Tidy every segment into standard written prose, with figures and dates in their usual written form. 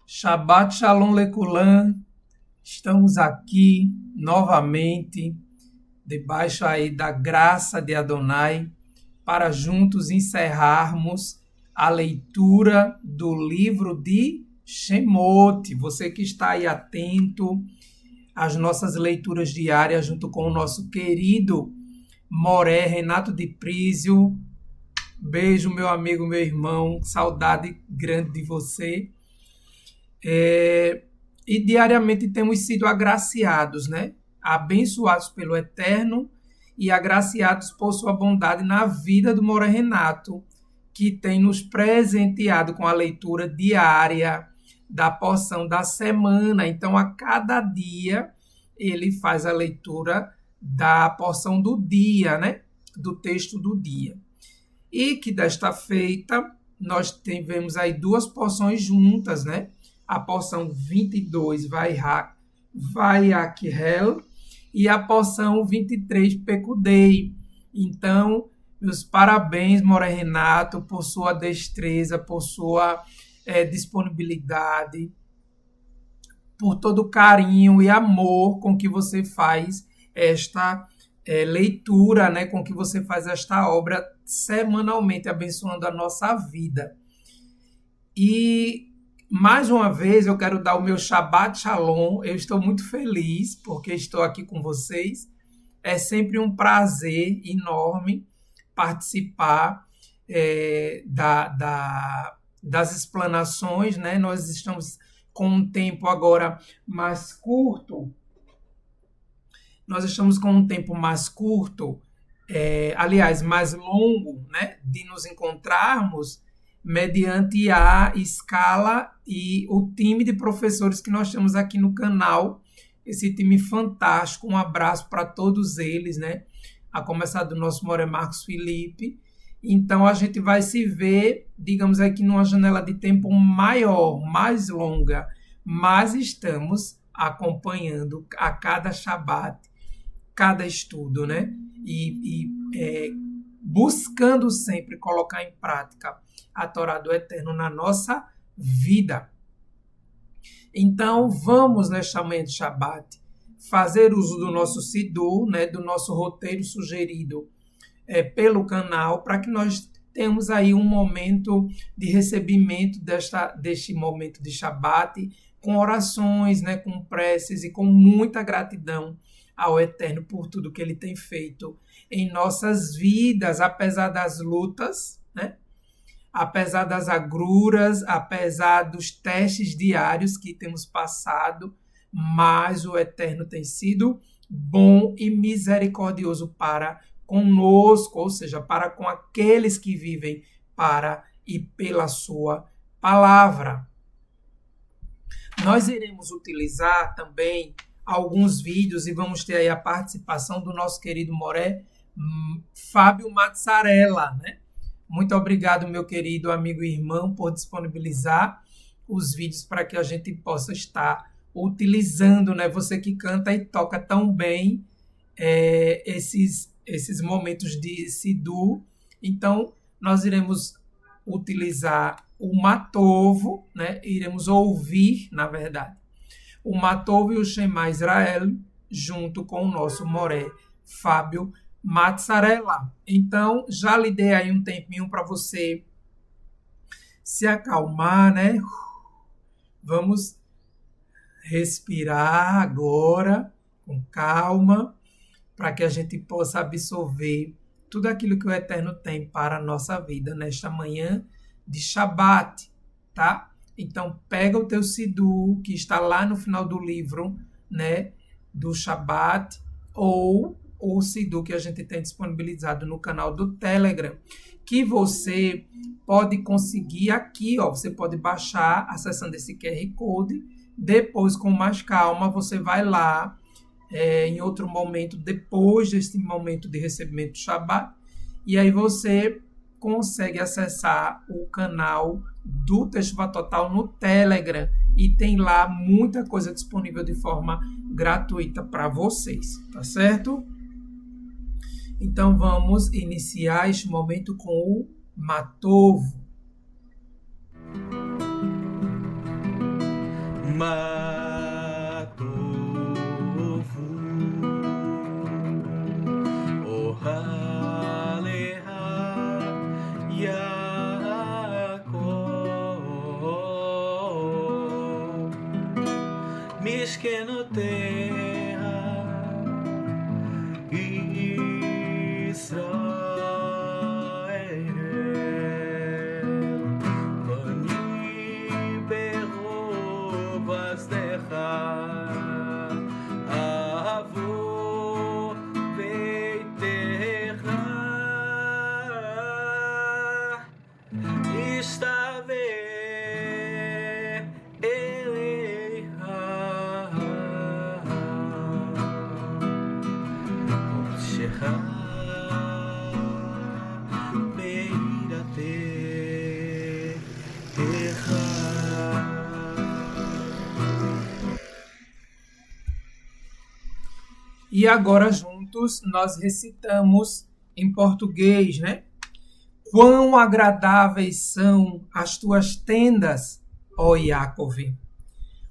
Shabbat Shalom Lekulam, estamos aqui novamente, debaixo aí da graça de Adonai, para juntos encerrarmos a leitura do livro de Shemot. Você que está aí atento às nossas leituras diárias, junto com o nosso querido Moré Renato de Prísio. Beijo, meu amigo, meu irmão, saudade grande de você. E diariamente temos sido agraciados, né? Abençoados pelo Eterno e agraciados por sua bondade na vida do Moré Renato, que tem nos presenteado com a leitura diária da porção da semana. Então, a cada dia, ele faz a leitura da porção do dia, né? Do texto do dia. E que desta feita, nós tivemos aí duas porções juntas, né? A porção 22, Vayakhel, e a porção 23, Pekudei. Então, meus parabéns, Moré Renato, por sua destreza, por sua disponibilidade, por todo o carinho e amor com que você faz esta leitura, né? Com que você faz esta obra semanalmente, abençoando a nossa vida. E mais uma vez, eu quero dar o meu Shabbat Shalom. Eu estou muito feliz porque estou aqui com vocês. É sempre um prazer enorme participar das explanações, né? Nós estamos com um tempo agora mais curto. Aliás, mais longo, né? De nos encontrarmos mediante a escala e o time de professores que nós temos aqui no canal, esse time fantástico. Um abraço para todos eles, né? A começar do nosso Moré Marcos Felipe. Então, a gente vai se ver, digamos aqui, numa janela de tempo maior, mais longa, mas estamos acompanhando a cada Shabat, cada estudo, né? E buscando sempre colocar em prática a Torá do Eterno na nossa vida. Então, vamos, nesta manhã de Shabat, fazer uso do nosso Sidur, né, do nosso roteiro sugerido pelo canal, para que nós tenhamos aí um momento de recebimento deste momento de Shabat, com orações, né, com preces e com muita gratidão ao Eterno por tudo que Ele tem feito em nossas vidas, apesar das lutas, né? Apesar das agruras, apesar dos testes diários que temos passado, mas o Eterno tem sido bom e misericordioso para conosco, ou seja, para com aqueles que vivem para e pela sua palavra. Nós iremos utilizar também alguns vídeos e vamos ter aí a participação do nosso querido Moré, Fábio Mazzarella, né? Muito obrigado, meu querido amigo e irmão, por disponibilizar os vídeos para que a gente possa estar utilizando, né? Você que canta e toca tão bem esses momentos de Sidur. Então, nós iremos utilizar o Matovo, né? Iremos ouvir, na verdade, o Matov e o Shema Israel, junto com o nosso Moré Fábio Mazzarella. Então, já lhe dei aí um tempinho para você se acalmar, né? Vamos respirar agora com calma, para que a gente possa absorver tudo aquilo que o Eterno tem para a nossa vida nesta manhã de Shabat, tá? Então, pega o teu Sidur, que está lá no final do livro, né, do Shabat, ou o Sidur que a gente tem disponibilizado no canal do Telegram, que você pode conseguir aqui, ó, você pode baixar acessando esse QR Code, depois, com mais calma, você vai lá, em outro momento, depois desse momento de recebimento do Shabat, e aí você consegue acessar o canal do Teshuvah Total no Telegram, e tem lá muita coisa disponível de forma gratuita para vocês, tá certo? Então vamos iniciar este momento com o Matovo. E agora juntos nós recitamos em português, né? Quão agradáveis são as tuas tendas, ó Yaakov,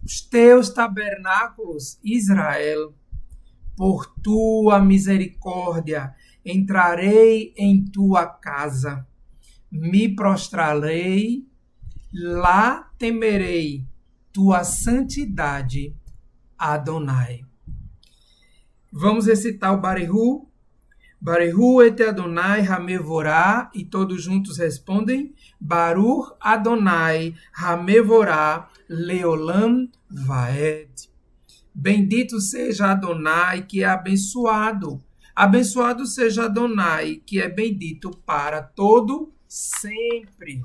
os teus tabernáculos, Israel. Por tua misericórdia entrarei em tua casa, me prostrarei, lá temerei tua santidade, Adonai. Vamos recitar o Barehu. Barehu et Adonai Hamevorá, e todos juntos respondem, Baruch Adonai Hamevorá Leolam Vaed. Bendito seja Adonai, que é abençoado. Abençoado seja Adonai, que é bendito para todo sempre.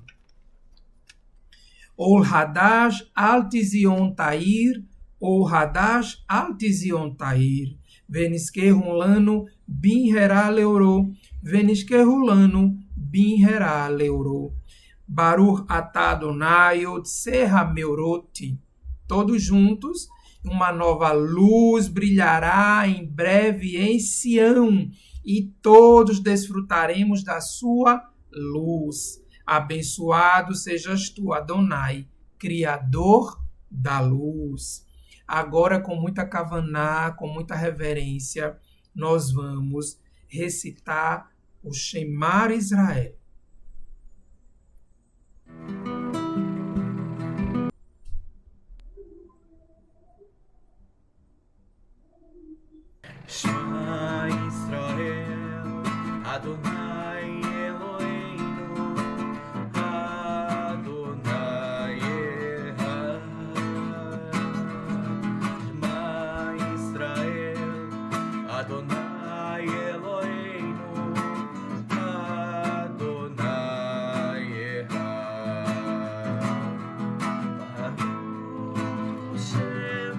Ol Hadash Al Tizion Tair, Ol Hadash Al Tizion Tair. Venisquerulano Binherá Leuro, Venisquerulano Binherá Leuro. Baruch atah Adonai Otserra Meuroti. Todos juntos, uma nova luz brilhará em breve em Sião, e todos desfrutaremos da sua luz. Abençoado sejas tu, Adonai, Criador da luz. Agora, com muita kavaná, com muita reverência, nós vamos recitar o Shema Israel. Shema Israel, Adonai Eloheinu, Adonai Echad. Shema Israel, Adonai Eloheinu, Adonai Echad. Baruch Shem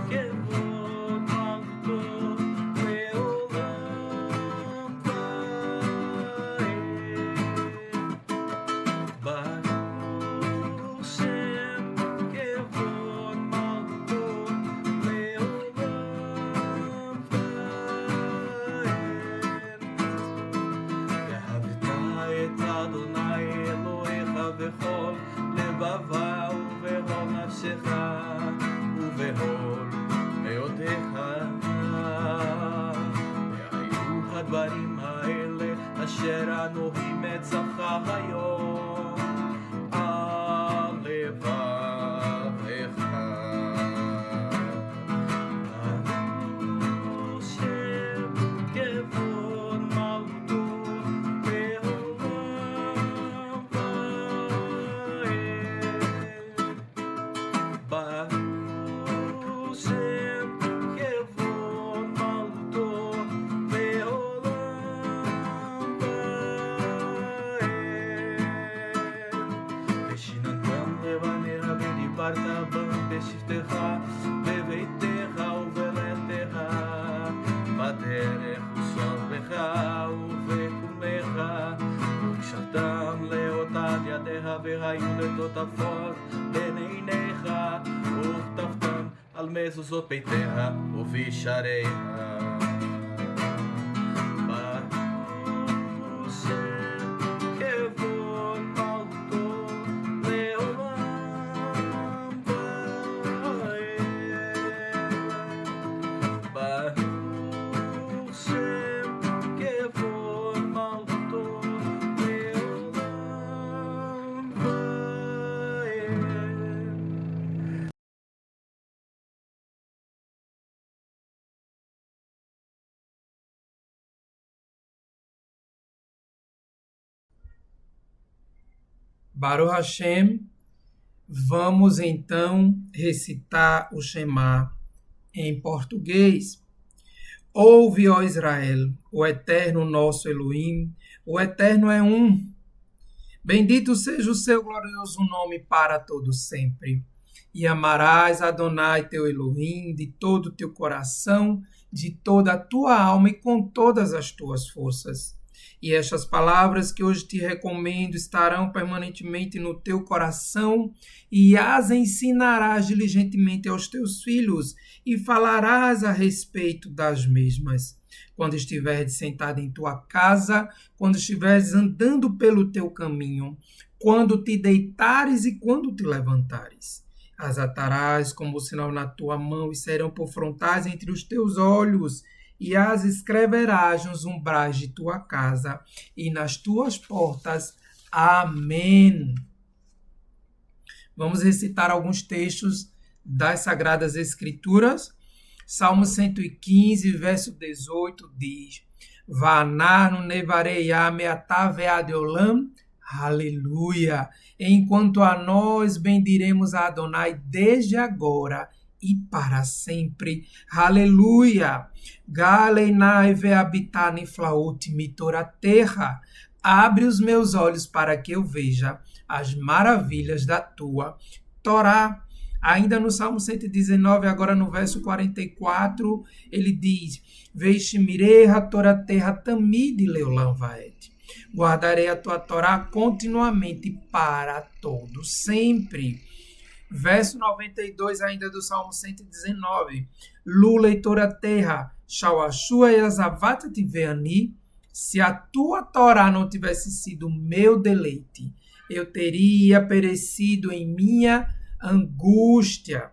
Kevod Malkuto Leolam Vaed. Baruch Shem Kevod Malkuto Leolam Vaed. ואהבת את אדוני אלוהיך בכל לבבה ובכל נפשך ובכל אשר אנוכי מצווך היום על לבבך. ברוך שם כבוד מלכותו לעולם ועד. ברוך שם כבוד מלכותו לעולם ועד. ושיננתם לבניך ודיברת בם בשבתך בביתך ובלכתך בדרך ובסופך ובקומך, וקשרתם לאותת ידיך והיו לטוטפות בין עיניך, וכתבתם על מזוזות ביתך ובשעריך. ברוך שם כבוד מלכותו לעולם ועד. ברוך שם כבוד מלכותו לעולם ועד. Baruch Hashem, vamos então recitar o Shema em português. Ouve, ó Israel, o Eterno nosso Elohim, o Eterno é um. Bendito seja o seu glorioso nome para todo sempre. E amarás Adonai teu Elohim de todo o teu coração, de toda a tua alma e com todas as tuas forças. E estas palavras que hoje te recomendo estarão permanentemente no teu coração, e as ensinarás diligentemente aos teus filhos, e falarás a respeito das mesmas. Quando estiveres sentado em tua casa, quando estiveres andando pelo teu caminho, quando te deitares e quando te levantares. As atarás como sinal na tua mão e serão por frontais entre os teus olhos, e as escreverás nos umbrais de tua casa e nas tuas portas. Amém. Vamos recitar alguns textos das Sagradas Escrituras. Salmo 115, verso 18 diz: Vanar no nevareia meatá veadeolam. Aleluia! Enquanto a nós bendiremos a Adonai desde agora e para sempre. Aleluia! Galeinai veabitar niflaot mitora terra. Abre os meus olhos para que eu veja as maravilhas da tua Torá. Ainda no Salmo 119, agora no verso 44, ele diz: Veishmirei Torá terra tamid leolam vaed. Guardarei a tua Torá continuamente para todo sempre. Verso 92, ainda do Salmo 119. Lula e Torá terra, Shawashua e Azavata tiveani. Se a tua Torá não tivesse sido meu deleite, eu teria perecido em minha angústia.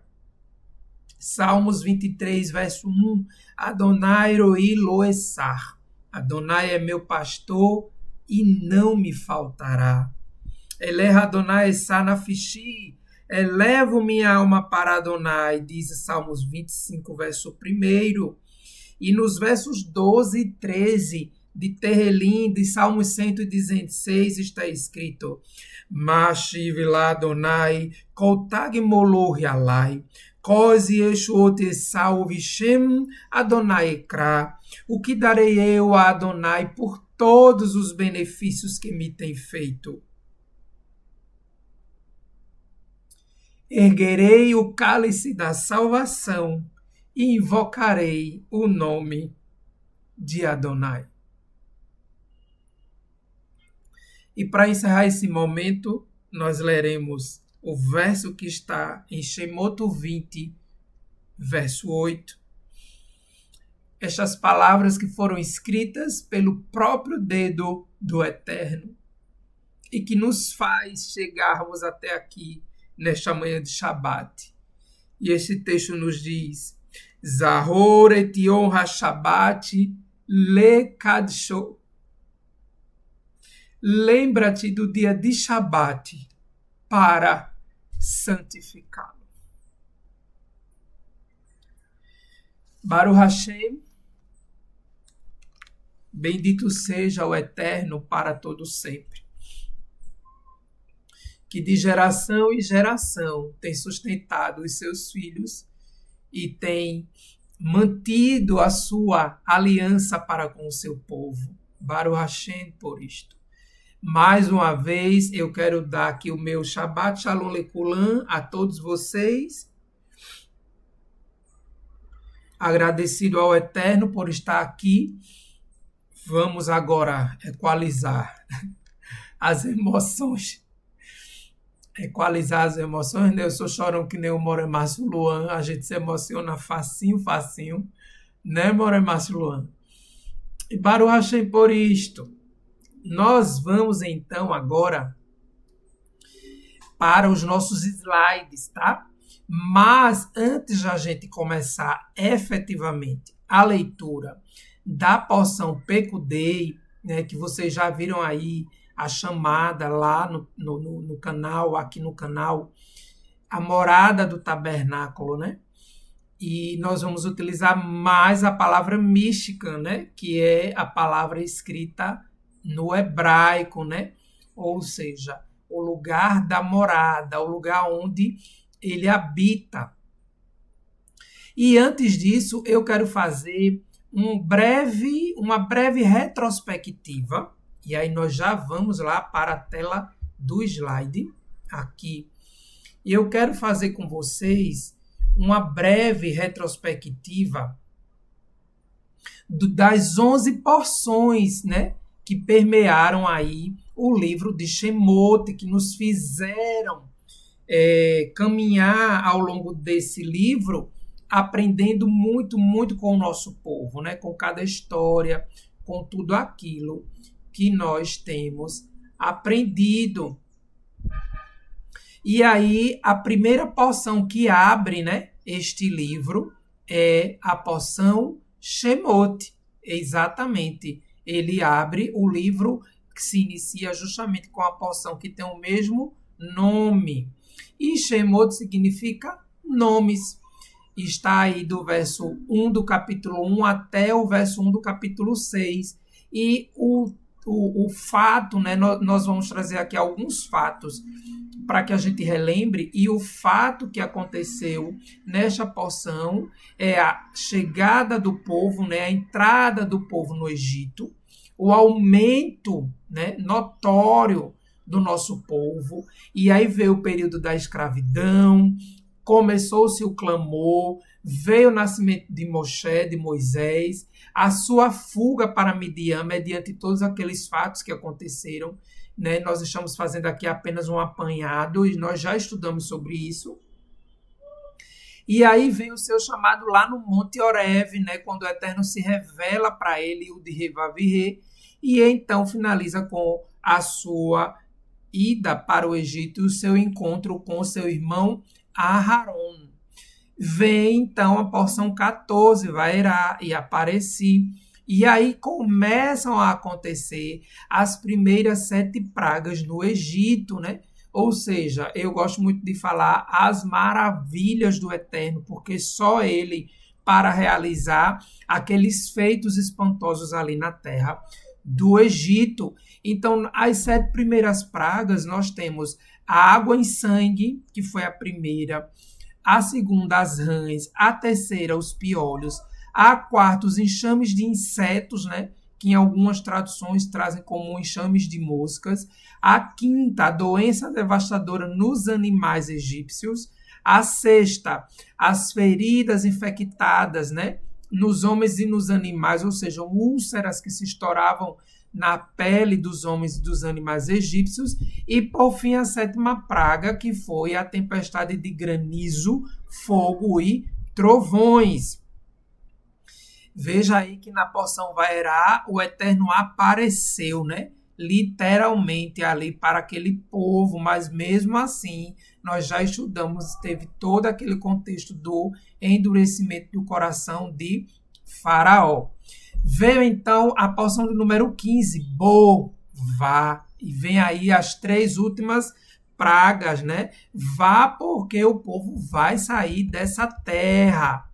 Salmos 23, verso 1. Adonai roi loessar. Adonai é meu pastor e não me faltará. Eleha Adonai sanafishi. Elevo minha alma para Adonai, diz Salmos 25, verso 1. E nos versos 12 e 13 de Tehelim, de Salmos 116, está escrito: Mashiv la Adonai, koltag moloh alai, kozi eshuot esau vishem Adonai ekra. O que darei eu a Adonai por todos os benefícios que me tem feito? Erguerei o cálice da salvação e invocarei o nome de Adonai. E para encerrar esse momento, nós leremos o verso que está em Shemot 20, verso 8. Estas palavras que foram escritas pelo próprio dedo do Eterno e que nos faz chegarmos até aqui nesta manhã de Shabat. E esse texto nos diz: Zahor et Yom HaShabbat le Kadsho. lembra-te do dia de Shabat para santificá-lo. Baruch Hashem, bendito seja o Eterno para todo sempre, que de geração em geração tem sustentado os seus filhos e tem mantido a sua aliança para com o seu povo. Baruch Hashem por isto. Mais uma vez, eu quero dar aqui o meu Shabbat Shalom Lekulam a todos vocês. Agradecido ao Eterno por estar aqui. Vamos agora equalizar as emoções. Equalizar as emoções, né? Eu sou chorão que nem o Moremácio Luan. A gente se emociona facinho, facinho. Né, Moremácio Luan? E Baruch Hashem por isto. Nós vamos então agora para os nossos slides, tá? Mas antes de a gente começar efetivamente a leitura da porção Pekudei, né, que vocês já viram aí a chamada lá no canal, aqui no canal, a morada do tabernáculo, né? E nós vamos utilizar mais a palavra mística, né? Que é a palavra escrita no hebraico, né? Ou seja, o lugar da morada, o lugar onde ele habita. E antes disso, eu quero fazer uma breve retrospectiva, e aí nós já vamos lá para a tela do slide, aqui. E eu quero fazer com vocês uma breve retrospectiva das 11 porções, né, que permearam aí o livro de Shemot, que nos fizeram caminhar ao longo desse livro, aprendendo muito, muito com o nosso povo, né? Com cada história, com tudo aquilo que nós temos aprendido. E aí, a primeira porção que abre, né, este livro é a porção Shemot. Exatamente. Ele abre o livro que se inicia justamente com a porção que tem o mesmo nome. E Shemot significa nomes. Está aí do verso 1 do capítulo 1 até o verso 1 do capítulo 6. E o fato, né, nós vamos trazer aqui alguns fatos para que a gente relembre, e o fato que aconteceu nesta porção é a chegada do povo, né, a entrada do povo no Egito, o aumento, né, notório do nosso povo, e aí veio o período da escravidão, começou-se o clamor, veio o nascimento de Moshe, de Moisés, a sua fuga para Midian, mediante todos aqueles fatos que aconteceram, né? Nós estamos fazendo aqui apenas um apanhado, e nós já estudamos sobre isso. E aí vem o seu chamado lá no Monte Horeb, né? Quando o Eterno se revela para ele, o de Revavirê, e então finaliza com a sua ida para o Egito e o seu encontro com o seu irmão Aharon. Vem então a porção 14, Vaerá e Apareci, e aí começam a acontecer as primeiras 7 pragas no Egito, né? Ou seja, eu gosto muito de falar as maravilhas do Eterno, porque só ele para realizar aqueles feitos espantosos ali na terra do Egito. Então, as 7 primeiras pragas, nós temos a água em sangue, que foi a primeira, a segunda, as rãs, a terceira, os piolhos, a quarta, os enxames de insetos, né, que em algumas traduções trazem como enxames de moscas, a quinta, a doença devastadora nos animais egípcios, a sexta, as feridas infectadas, né, nos homens e nos animais, ou seja, úlceras que se estouravam na pele dos homens e dos animais egípcios, e por fim a 7ª praga, que foi a tempestade de granizo, fogo e trovões. Veja aí que na porção Vaerá o Eterno apareceu, né? Literalmente ali para aquele povo, mas mesmo assim nós já estudamos, teve todo aquele contexto do endurecimento do coração de Faraó. Veio então a porção do número 15, Bo, Vá E vem aí as 3 últimas pragas, né? Vá porque o povo vai sair dessa terra.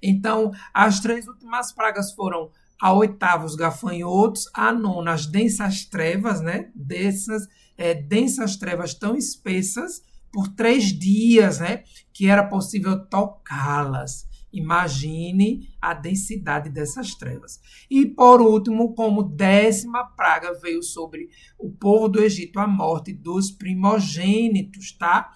Então, as 3 últimas pragas foram a 8ª, os gafanhotos, a 9ª, as densas trevas, né? Densas trevas tão espessas por 3 dias, né? Que era possível tocá-las. Imagine a densidade dessas trevas. E, por último, como 10ª praga veio sobre o povo do Egito a morte dos primogênitos, tá?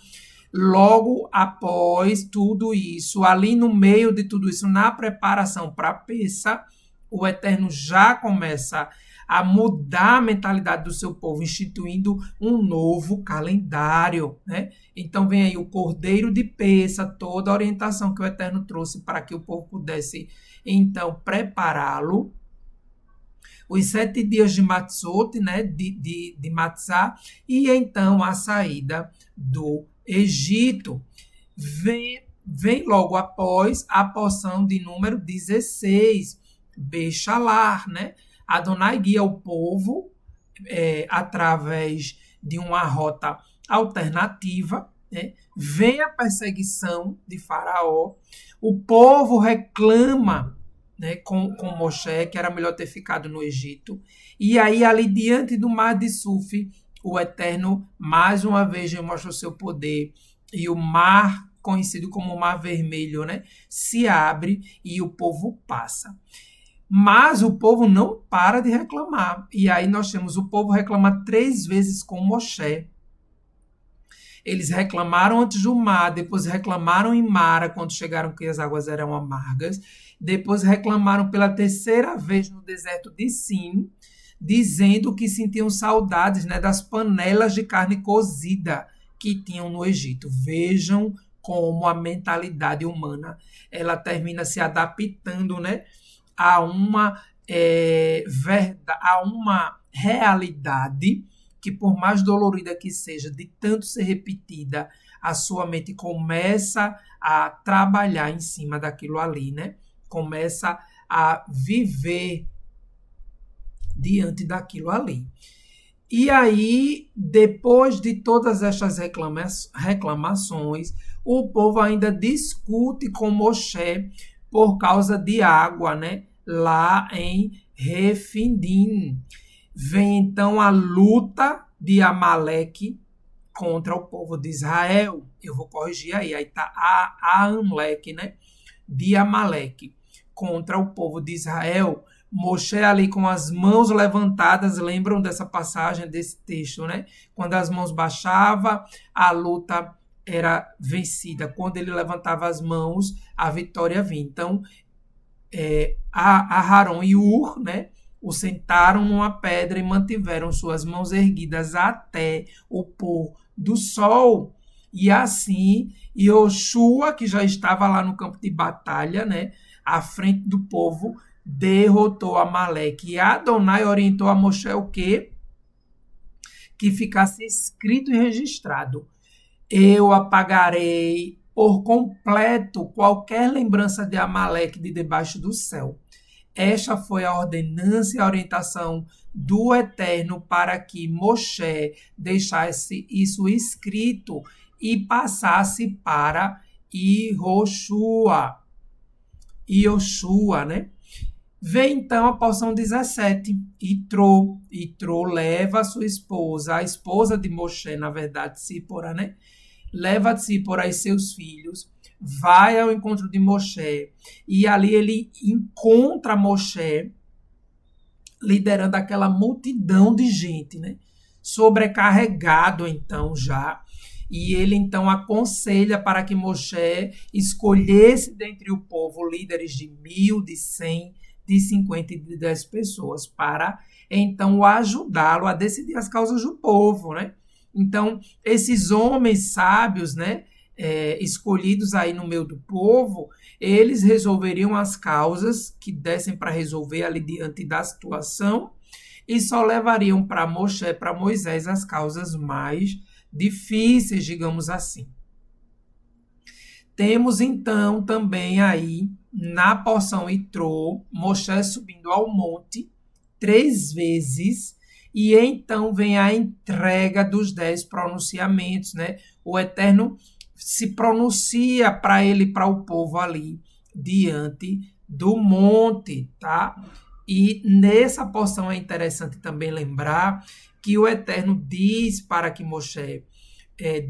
Logo após tudo isso, ali no meio de tudo isso, na preparação para a Pêssah, o Eterno já começa a mudar a mentalidade do seu povo, instituindo um novo calendário, né? Então vem aí o Cordeiro de Pêssah, toda a orientação que o Eterno trouxe para que o povo pudesse, então, prepará-lo. Os 7 dias de Matzot, né? de Matzah, e então a saída do Egito. Vem logo após a porção de número 16, Bechalar, né? Adonai guia o povo através de uma rota alternativa, né? Vem a perseguição de Faraó, o povo reclama, né, com Moshe, que era melhor ter ficado no Egito, e aí ali diante do mar de Suf, o Eterno mais uma vez mostra o seu poder, e o mar, conhecido como o Mar Vermelho, né, se abre e o povo passa. Mas o povo não para de reclamar. E aí nós temos o povo reclamar 3 vezes com Moshe. Eles reclamaram antes do mar, depois reclamaram em Mara, quando chegaram que as águas eram amargas. Depois reclamaram pela 3ª vez no deserto de Sim, dizendo que sentiam saudades, né, das panelas de carne cozida que tinham no Egito. Vejam como a mentalidade humana ela termina se adaptando, né, a uma realidade que, por mais dolorida que seja, de tanto ser repetida, a sua mente começa a trabalhar em cima daquilo ali, né? Começa a viver diante daquilo ali. E aí, depois de todas estas reclamações, o povo ainda discute com Moshe por causa de água, né? Lá em Refidim. Vem então a luta de Amaleque contra o povo de Israel. Eu vou corrigir aí está a Amleque, né? De Amaleque contra o povo de Israel. Moshe ali com as mãos levantadas, lembram dessa passagem, desse texto, né? Quando as mãos baixavam, a luta era vencida. Quando ele levantava as mãos, a vitória vinha. Então, Aharon e Ur, né, o sentaram numa pedra e mantiveram suas mãos erguidas até o pôr do sol. E assim, Yoshua, que já estava lá no campo de batalha, né, à frente do povo, derrotou Amaleque. E Adonai orientou a Moshe o quê? Que ficasse escrito e registrado: eu apagarei por completo qualquer lembrança de Amaleque de debaixo do céu. Esta foi a ordenança e a orientação do Eterno para que Moshe deixasse isso escrito e passasse para Yoshua, né? Vem então a porção 17, Itró. Itró leva a sua esposa, a esposa de Moshe, na verdade, Sípora, né? Leva Sípora e seus filhos, vai ao encontro de Moshe, e ali ele encontra Moshe liderando aquela multidão de gente, né? Sobrecarregado então já, e ele então aconselha para que Moshe escolhesse dentre o povo líderes de 1.000, de 100, de 50 e de 10 pessoas, para então ajudá-lo a decidir as causas do povo, né? Então, esses homens sábios, né, escolhidos aí no meio do povo, eles resolveriam as causas que dessem para resolver ali diante da situação e só levariam para Moshe, para Moisés, as causas mais difíceis, digamos assim. Temos então também aí na porção Itró, Moshe subindo ao monte 3 vezes, E então vem a entrega dos 10 pronunciamentos, né? O Eterno se pronuncia para ele, para o povo ali, diante do monte, tá? E nessa porção é interessante também lembrar que o Eterno diz para que Moshe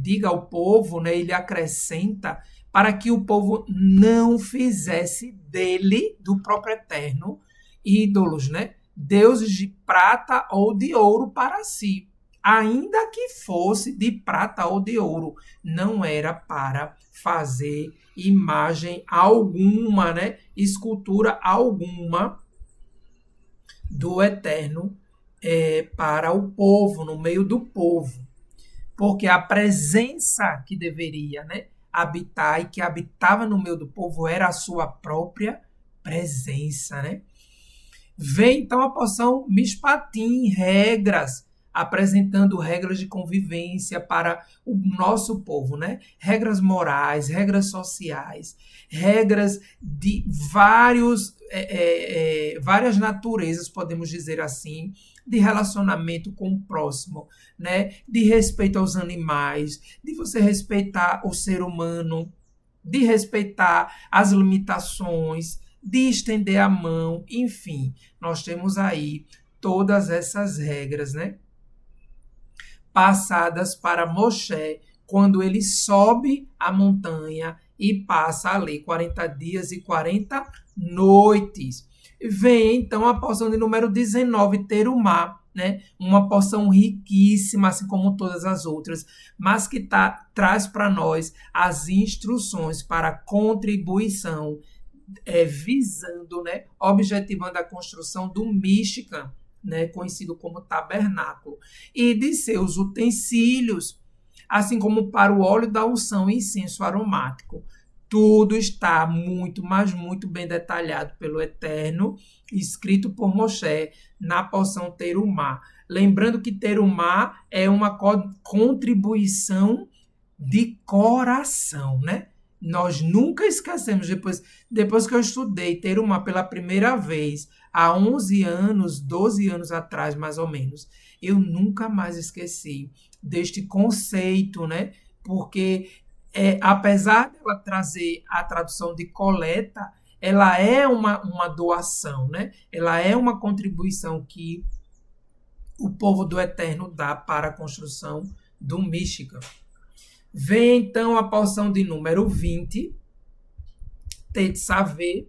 diga ao povo, né? Ele acrescenta para que o povo não fizesse dele, do próprio Eterno, ídolos, né? Deuses de prata ou de ouro para si. Ainda que fosse de prata ou de ouro, não era para fazer imagem alguma, né? Escultura alguma do Eterno para o povo, no meio do povo. Porque a presença que deveria, né, habitar e que habitava no meio do povo era a sua própria presença, né? Vem então a porção Mishpatim, regras, apresentando regras de convivência para o nosso povo, né? Regras morais, regras sociais, regras de várias naturezas, podemos dizer assim, de relacionamento com o próximo, né? De respeito aos animais, de você respeitar o ser humano, de respeitar as limitações, de estender a mão, enfim, nós temos aí todas essas regras, né? Passadas para Moshe quando ele sobe a montanha e passa ali 40 dias e 40 noites. Vem então a porção de número 19, Terumá, né? Uma porção riquíssima, assim como todas as outras, mas que traz para nós as instruções para contribuição, visando, né, objetivando a construção do Mishkan, né, conhecido como tabernáculo, e de seus utensílios, assim como para o óleo da unção e incenso aromático. Tudo está muito, mas muito bem detalhado pelo Eterno, escrito por Moshe na porção Terumá. Lembrando que Terumá é uma contribuição de coração, né? Nós nunca esquecemos, depois que eu estudei Terumá pela primeira vez, há 11 anos, 12 anos atrás, mais ou menos, eu nunca mais esqueci deste conceito, né? Porque, apesar dela trazer a tradução de coleta, ela é uma doação, né? Ela é uma contribuição que o povo do Eterno dá para a construção do Mishkan. Vem então a porção de número 20, Tetzaveh,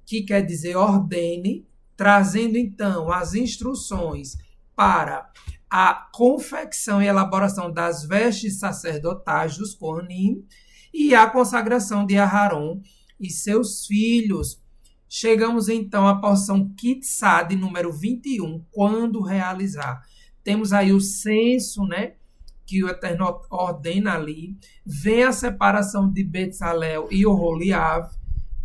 que quer dizer ordene, trazendo então as instruções para a confecção e elaboração das vestes sacerdotais dos Kohanim e a consagração de Aharon e seus filhos. Chegamos então à porção Kitzá, de número 21, quando realizar. Temos aí o censo, né? Que o Eterno ordena ali, vem a separação de Betzalel e Oholiav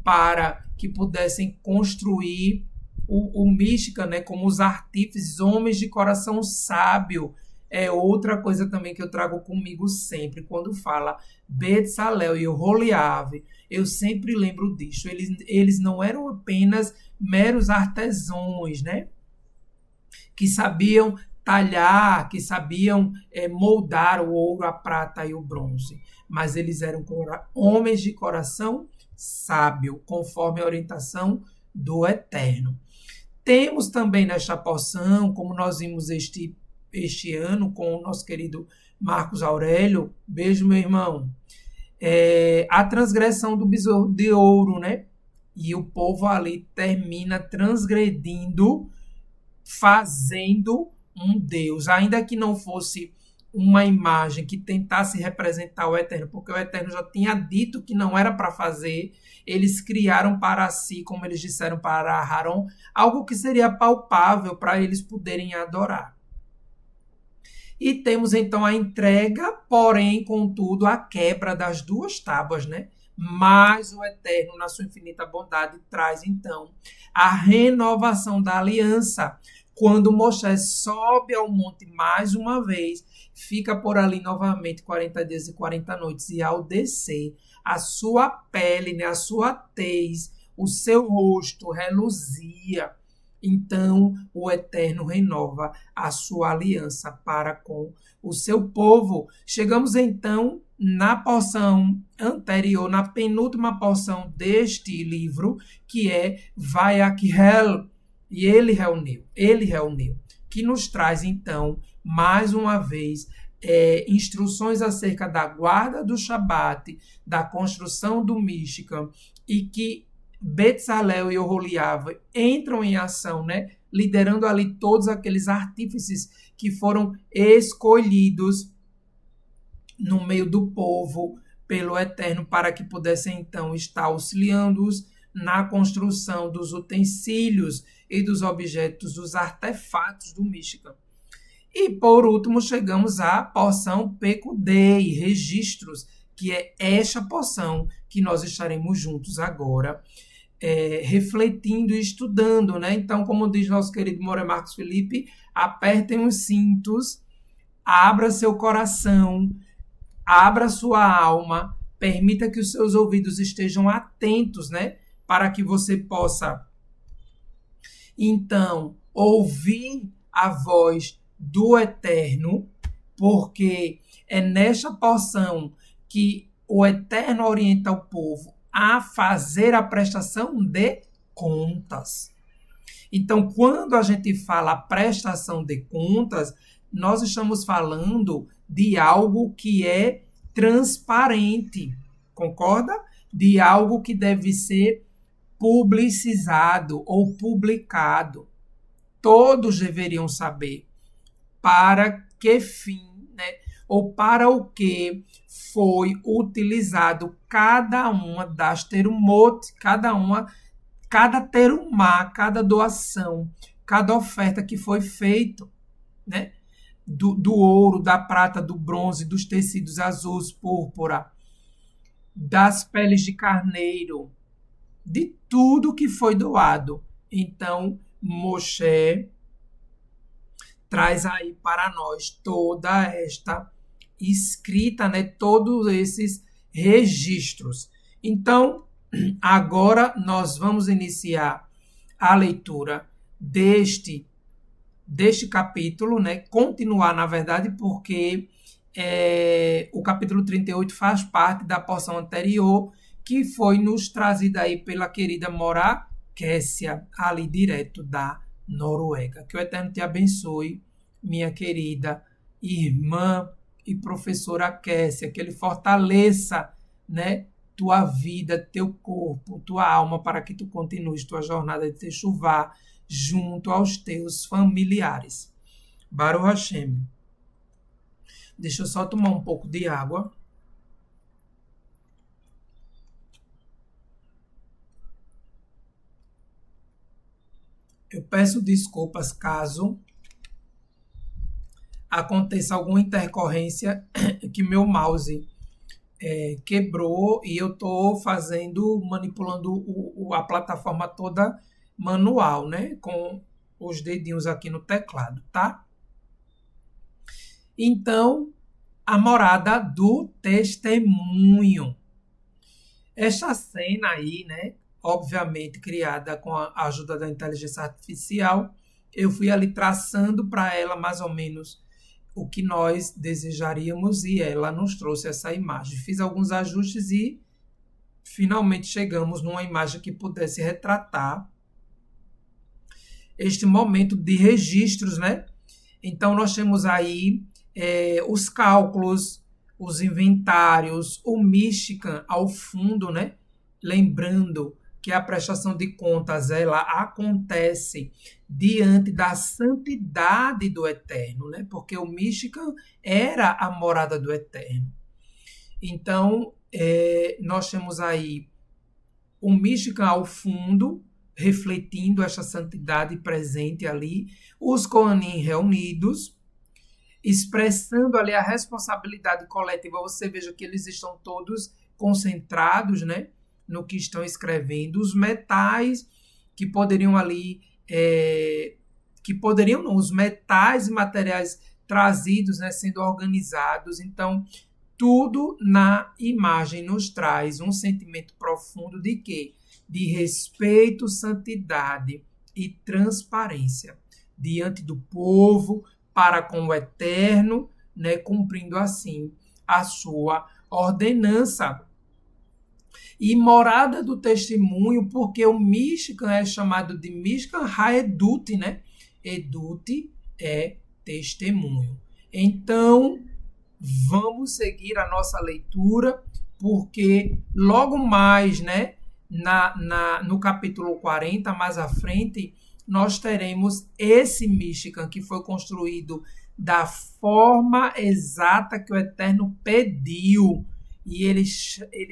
para que pudessem construir o Mishkan, né, como os artífices, homens de coração sábio. É outra coisa também que eu trago comigo sempre, quando fala Betzalel e Oholiav, eu sempre lembro disso. Eles não eram apenas meros artesãos, né, que sabiam talhar, que sabiam moldar o ouro, a prata e o bronze. Mas eles eram homens de coração sábio, conforme a orientação do Eterno. Temos também nesta porção, como nós vimos este ano com o nosso querido Marcos Aurélio, beijo meu irmão, a transgressão do bezerro de ouro, né? E o povo ali termina transgredindo, fazendo um Deus, ainda que não fosse uma imagem que tentasse representar o Eterno, porque o Eterno já tinha dito que não era para fazer, eles criaram para si, como eles disseram para Aharon, algo que seria palpável para eles poderem adorar. E temos então a entrega, porém, contudo, a quebra das duas tábuas, né? Mas o Eterno, na sua infinita bondade, traz então a renovação da aliança. Quando Moisés sobe ao monte mais uma vez, fica por ali novamente 40 dias e 40 noites, e ao descer, a sua pele, né, a sua tez, o seu rosto reluzia, Então, o Eterno renova a sua aliança para com o seu povo. Chegamos então na porção anterior, na penúltima porção deste livro, que é Vayakhel, e ele reuniu, que nos traz então, mais uma vez, instruções acerca da guarda do Shabat, da construção do Mishkan, e que Betzalel e Oholiab entram em ação, né? Liderando ali todos aqueles artífices que foram escolhidos no meio do povo pelo Eterno para que pudessem então estar auxiliando-os na construção dos utensílios e dos objetos, dos artefatos do Mishkan. E por último chegamos à porção Pekudei, registros, que é esta porção que nós estaremos juntos agora, refletindo e estudando, né? Então, como diz nosso querido Moura Marcos Felipe, apertem os cintos, abra seu coração, abra sua alma, permita que os seus ouvidos estejam atentos, né? Para que você possa, então, ouvir a voz do Eterno, porque é nesta porção que o Eterno orienta o povo a fazer a prestação de contas. Então, quando a gente fala prestação de contas, nós estamos falando de algo que é transparente, concorda? De algo que deve ser publicizado ou publicado. Todos deveriam saber para que fim, né? Ou para o que foi utilizado cada uma das terumot, cada terumá, cada doação, cada oferta que foi feito, né? Do ouro, da prata, do bronze, dos tecidos azuis, púrpura, das peles de carneiro, de tudo que foi doado. Então, Moshe traz aí para nós toda esta escrita, né? Todos esses registros. Então, agora nós vamos iniciar a leitura deste capítulo, né? Continuar, na verdade, porque o capítulo 38 faz parte da porção anterior, que foi nos trazida aí pela querida Mora Kessia, ali direto da Noruega. Que o Eterno te abençoe, minha querida irmã e professora Kessia, que ele fortaleça, né, tua vida, teu corpo, tua alma, para que tu continues tua jornada de techuvá junto aos teus familiares. Baruch Hashem. Deixa eu só tomar um pouco de água. Eu peço desculpas caso aconteça alguma intercorrência que meu mouse quebrou e eu estou manipulando a plataforma toda manual, né? Com os dedinhos aqui no teclado, tá? Então, a morada do testemunho. Esta cena aí, né? Obviamente criada com a ajuda da inteligência artificial, eu fui ali traçando para ela mais ou menos o que nós desejaríamos e ela nos trouxe essa imagem. Fiz alguns ajustes e finalmente chegamos numa imagem que pudesse retratar este momento de registros, né? Então, nós temos aí os cálculos, os inventários, o Mishkan ao fundo, né? Lembrando que a prestação de contas ela acontece diante da santidade do Eterno, né? Porque o Mishkan era a morada do Eterno. Então, nós temos aí o Mishkan ao fundo, refletindo essa santidade presente ali, os Kohanim reunidos, expressando ali a responsabilidade coletiva. Você veja que eles estão todos concentrados, né, no que estão escrevendo, os metais que poderiam ali, os metais e materiais trazidos, né, sendo organizados. Então, tudo na imagem nos traz um sentimento profundo de quê? De respeito, santidade e transparência diante do povo para com o Eterno, né, cumprindo assim a sua ordenança. E morada do testemunho, porque o Mishkan é chamado de Mishkan HaEdut, né? Edut é testemunho. Então, vamos seguir a nossa leitura, porque logo mais, né, no capítulo 40, mais à frente, nós teremos esse Mishkan que foi construído da forma exata que o Eterno pediu, e ele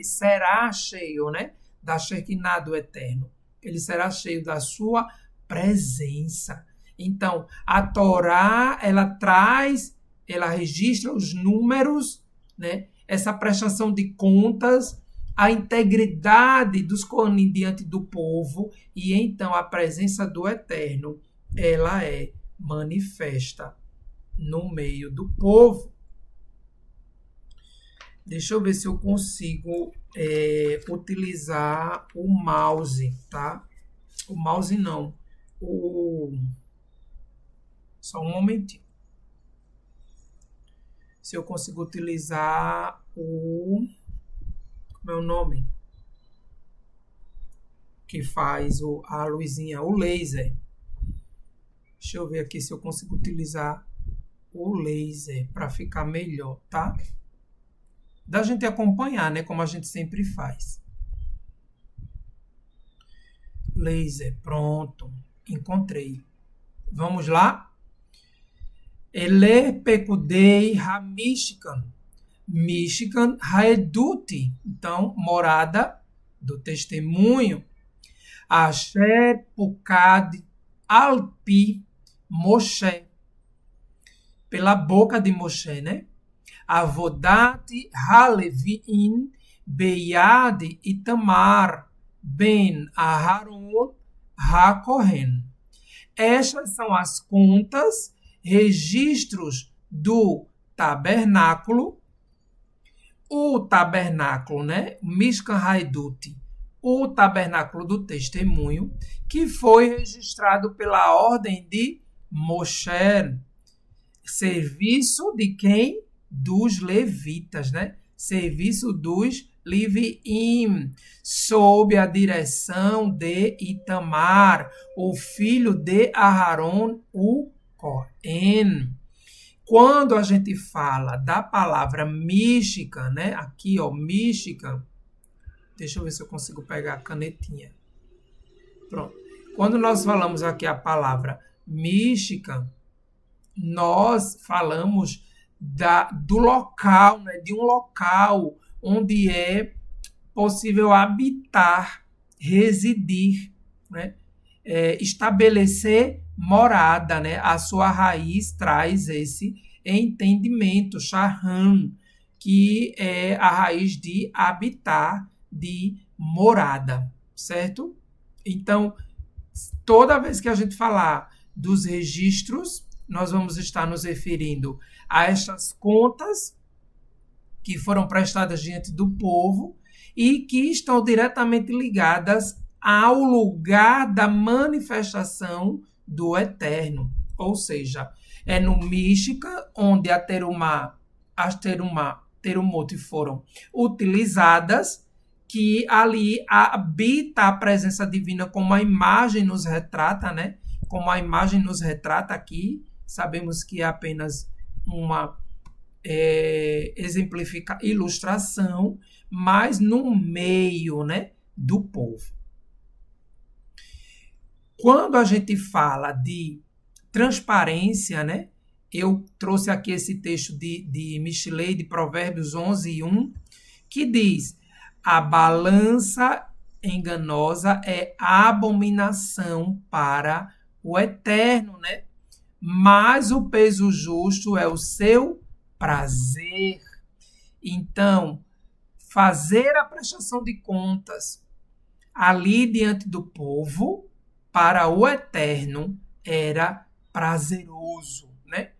será cheio, né, da Shekinah do Eterno. Ele será cheio da sua presença. Então, a Torá, ela registra os números, né, essa prestação de contas, a integridade dos Koanim diante do povo, e então a presença do Eterno, ela é manifesta no meio do povo. Deixa eu ver se eu consigo utilizar o mouse, tá? O mouse não. Só um momentinho. Se eu consigo utilizar o... Como é o nome? Que faz a luzinha, o laser. Deixa eu ver aqui se eu consigo utilizar o laser para ficar melhor, tá? Da gente acompanhar, né? Como a gente sempre faz. Laser, pronto. Encontrei. Vamos lá? Ele pekudei ha-Mishkan. Mishkan ha-Edut. Então, morada do testemunho. Asher pukad alpi Moshe. Pela boca de Moshe, né? Avodat ha-Leviim beyad Itamar ben Aharon ha-Kohen. Estas são as contas, registros do tabernáculo. O tabernáculo, né? Mishkan ha-Edut, o tabernáculo do testemunho, que foi registrado pela ordem de Moshe. Serviço de quem? Dos levitas, né? Serviço dos Leviim, sob a direção de Itamar, o filho de Aharon, o Cohen. Quando a gente fala da palavra Mishkan, né? Aqui, ó, Mishkan. Deixa eu ver se eu consigo pegar a canetinha. Pronto. Quando nós falamos aqui a palavra Mishkan, nós falamos do local, né? De um local onde é possível habitar, residir, né? Estabelecer morada, né? A sua raiz traz esse entendimento, Shahan, que é a raiz de habitar, de morada, certo? Então, toda vez que a gente falar dos registros, nós vamos estar nos referindo a estas contas que foram prestadas diante do povo e que estão diretamente ligadas ao lugar da manifestação do Eterno. Ou seja, é no Mishkan onde as terumot foram utilizadas, que ali habita a presença divina, como a imagem nos retrata, né? Como a imagem nos retrata aqui. Sabemos que é apenas uma ilustração, mas no meio, né, do povo. Quando a gente fala de transparência, né, eu trouxe aqui esse texto de Mishlei, de Provérbios 11:1, que diz: a balança enganosa é abominação para o Eterno, né? Mas o peso justo é o seu prazer. Então, fazer a prestação de contas ali diante do povo, para o Eterno, era prazeroso, né?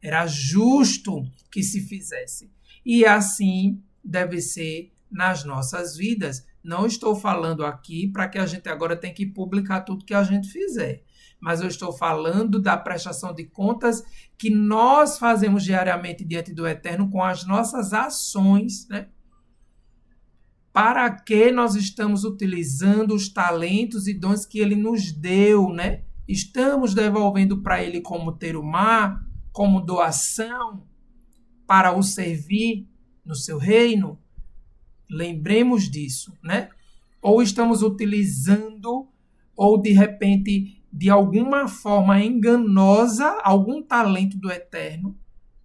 Era justo que se fizesse. E assim deve ser nas nossas vidas. Não estou falando aqui para que a gente agora tenha que publicar tudo que a gente fizer. mas eu estou falando da prestação de contas que nós fazemos diariamente diante do Eterno com as nossas ações, né? Para que nós estamos utilizando os talentos e dons que Ele nos deu, né? Estamos devolvendo para Ele como terumá, como doação, para o servir no seu reino? Lembremos disso, né? Ou estamos utilizando, ou de repente, de alguma forma enganosa, algum talento do Eterno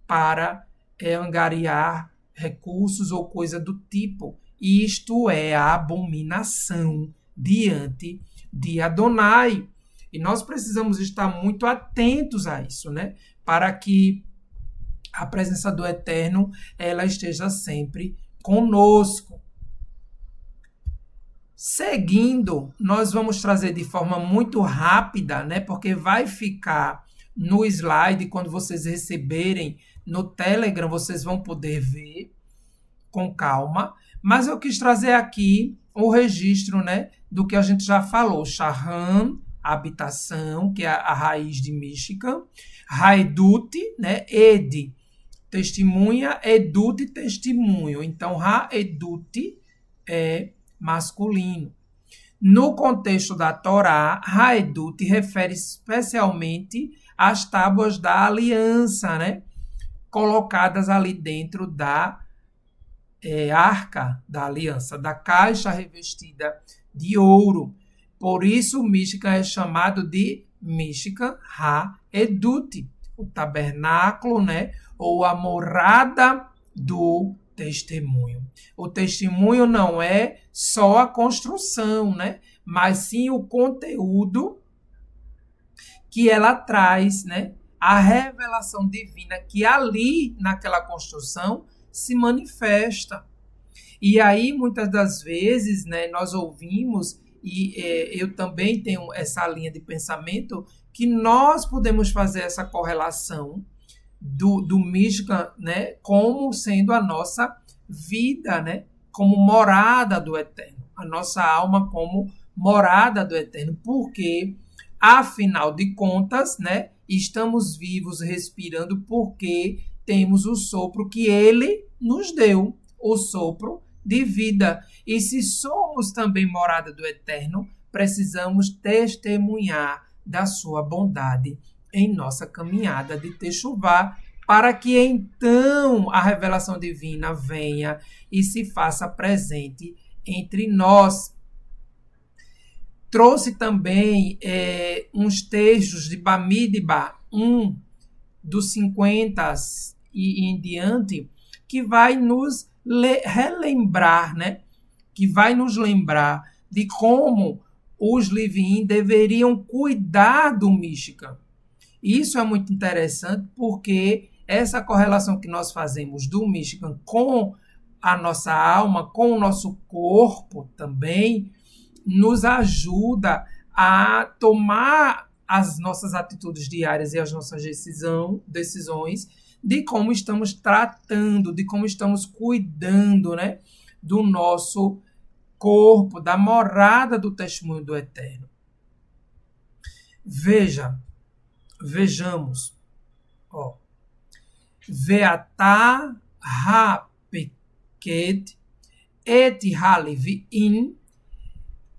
para angariar recursos ou coisa do tipo. Isto é a abominação diante de Adonai. E nós precisamos estar muito atentos a isso, né? Para que a presença do Eterno ela esteja sempre conosco. Seguindo, nós vamos trazer de forma muito rápida, né? Porque vai ficar no slide, quando vocês receberem no Telegram, vocês vão poder ver com calma. Mas eu quis trazer aqui o registro, né, do que a gente já falou. Shahan, habitação, que é a raiz de Michigan. Haedut, né, Ed, testemunha, Edut, testemunho. Então, Haedut é masculino. No contexto da Torá, Haedut refere especialmente às tábuas da aliança, né, colocadas ali dentro da arca da aliança, da caixa revestida de ouro. Por isso, Michigan é chamado de Michigan Ha-Edut, o tabernáculo, né, ou a morada do testemunho. O testemunho não é só a construção, né, mas sim o conteúdo que ela traz, né, a revelação divina que ali, naquela construção, se manifesta. E aí, muitas das vezes, né, nós ouvimos, e eu também tenho essa linha de pensamento, que nós podemos fazer essa correlação do Michigan, né, como sendo a nossa vida, né, como morada do Eterno, a nossa alma como morada do Eterno, porque, afinal de contas, né, estamos vivos, respirando, porque temos o sopro que Ele nos deu, o sopro de vida. E se somos também morada do Eterno, precisamos testemunhar da sua bondade em nossa caminhada de Techuvá, para que então a revelação divina venha e se faça presente entre nós. Trouxe também uns textos de Bamidbar 1, dos 50 e em diante, que vai nos relembrar, né? Que vai nos lembrar de como os Leviim deveriam cuidar do Michigan. Isso é muito interessante, porque essa correlação que nós fazemos do Michigan com a nossa alma, com o nosso corpo também, nos ajuda a tomar as nossas atitudes diárias e as nossas decisões de como estamos tratando, de como estamos cuidando, né, do nosso corpo, da morada do testemunho do Eterno. Vejamos. Veatá ha-peket et ha-leviim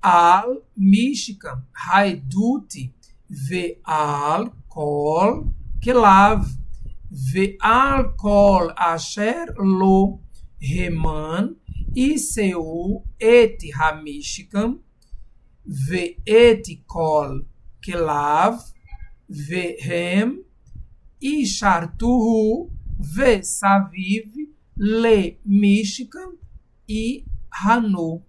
al Michigan haedut ve'al kol kelav ve'al kol asher lo heman iseu et ha-Michigan ve'et kol kelav ve'hem ishartuhu ve'saviv le Michigan e Hanu.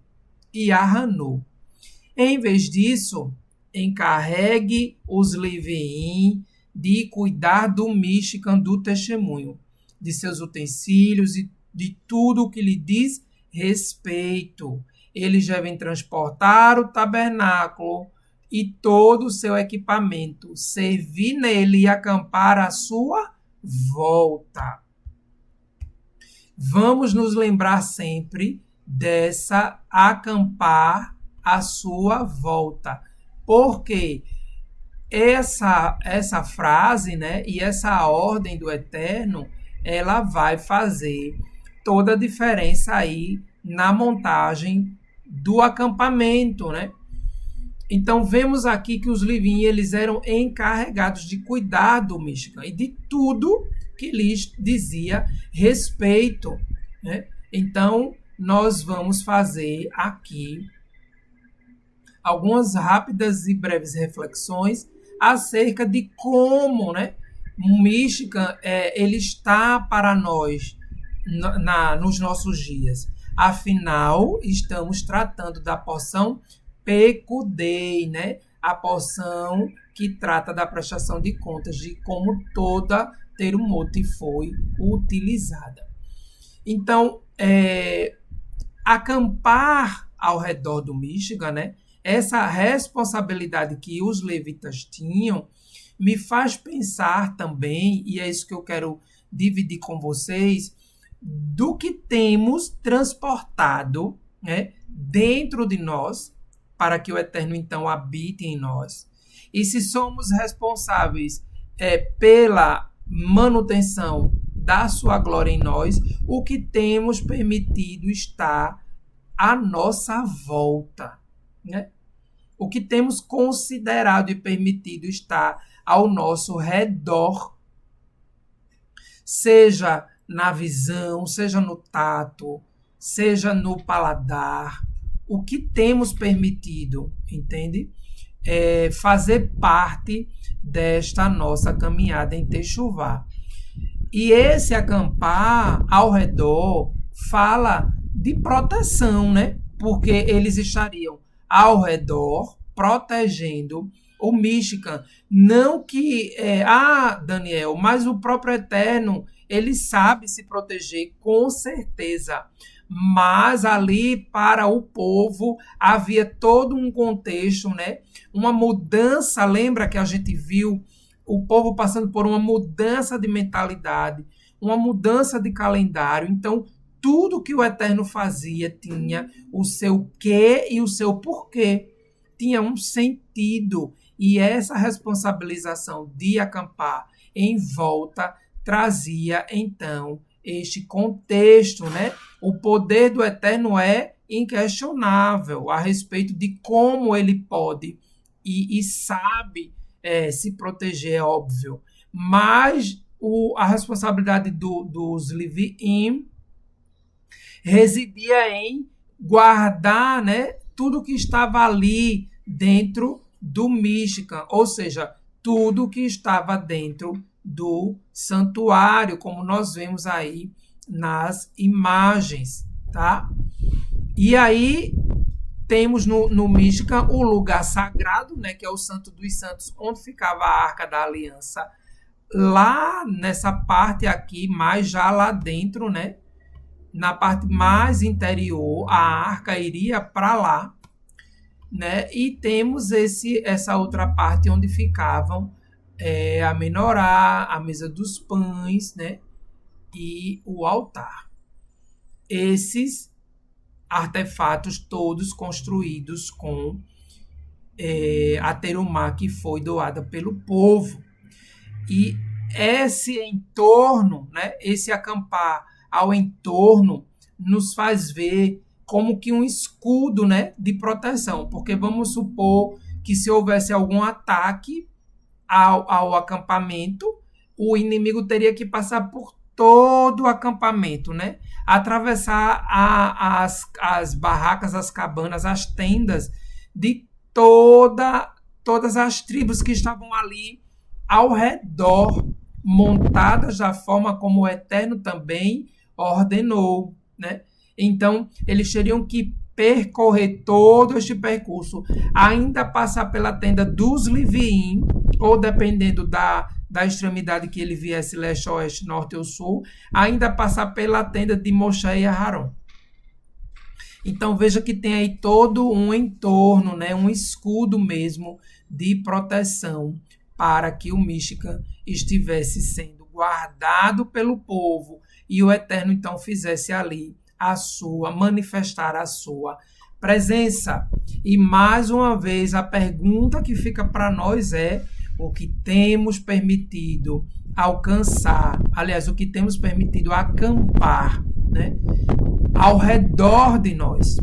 Em vez disso, encarregue os Leviim de cuidar do Michigan, do testemunho, de seus utensílios e de tudo o que lhe diz respeito. Eles devem transportar o tabernáculo e todo o seu equipamento, servir nele e acampar à sua volta. Vamos nos lembrar sempre dessa acampar à sua volta, porque essa frase, né, e essa ordem do Eterno, ela vai fazer toda a diferença aí na montagem do acampamento, né? Então, vemos aqui que os Livim, eles eram encarregados de cuidar do Mishkan e de tudo que lhes dizia respeito, né? Então, nós vamos fazer aqui algumas rápidas e breves reflexões acerca de como, né, o Mishkan ele está para nós nos nossos dias. Afinal, estamos tratando da porção Pekudei, né? A porção que trata da prestação de contas, de como toda Terumot foi utilizada. Então, acampar ao redor do Mishkan, né? Essa responsabilidade que os levitas tinham, me faz pensar também, e é isso que eu quero dividir com vocês, do que temos transportado, né, dentro de nós, para que o Eterno, então, habite em nós. E se somos responsáveis pela manutenção da sua glória em nós, o que temos permitido estar à nossa volta, né? O que temos considerado e permitido estar ao nosso redor, seja na visão, seja no tato, seja no paladar, o que temos permitido, entende? Fazer parte desta nossa caminhada em Techuvá. E esse acampar ao redor fala de proteção, né? Porque eles estariam ao redor protegendo o Mishkan. Não que, Daniel, mas o próprio Eterno, ele sabe se proteger com certeza. Mas ali para o povo havia todo um contexto, né? Uma mudança, lembra que a gente viu o povo passando por uma mudança de mentalidade, uma mudança de calendário. Então, tudo que o Eterno fazia tinha o seu quê e o seu porquê. Tinha um sentido. E essa responsabilização de acampar em volta trazia, então, este contexto, né? O poder do Eterno é inquestionável a respeito de como ele pode e sabe se proteger, é óbvio. Mas a responsabilidade dos Leviim residia em guardar, né, tudo que estava ali dentro do Mishkan, ou seja, tudo que estava dentro do santuário, como nós vemos aí nas imagens, tá? E aí temos no Mishkan o lugar sagrado, né, que é o Santo dos Santos, onde ficava a Arca da Aliança. Lá nessa parte aqui, mais já lá dentro, né, na parte mais interior, a arca iria para lá, né? E temos essa outra parte onde ficavam a menorá, a mesa dos pães, né? E o altar. Esses artefatos todos construídos com a terumá que foi doada pelo povo. E esse entorno, né? Esse acampar ao entorno, nos faz ver como que um escudo, né, de proteção. Porque vamos supor que se houvesse algum ataque ao acampamento, o inimigo teria que passar por todo o acampamento, né? Atravessar as barracas, as cabanas, as tendas de todas as tribos que estavam ali ao redor, montadas da forma como o Eterno também ordenou, né? Então, eles teriam que percorrer todo este percurso, ainda passar pela tenda dos Leviim, ou dependendo da extremidade que ele viesse, leste, oeste, norte ou sul, ainda passar pela tenda de Moshe e Aharon. Então, veja que tem aí todo um entorno, né? Um escudo mesmo de proteção para que o Mishkan estivesse sendo guardado pelo povo e o Eterno, então, fizesse ali manifestar a sua presença. E, mais uma vez, a pergunta que fica para nós é: o que temos permitido alcançar, aliás, o que temos permitido acampar, né, ao redor de nós,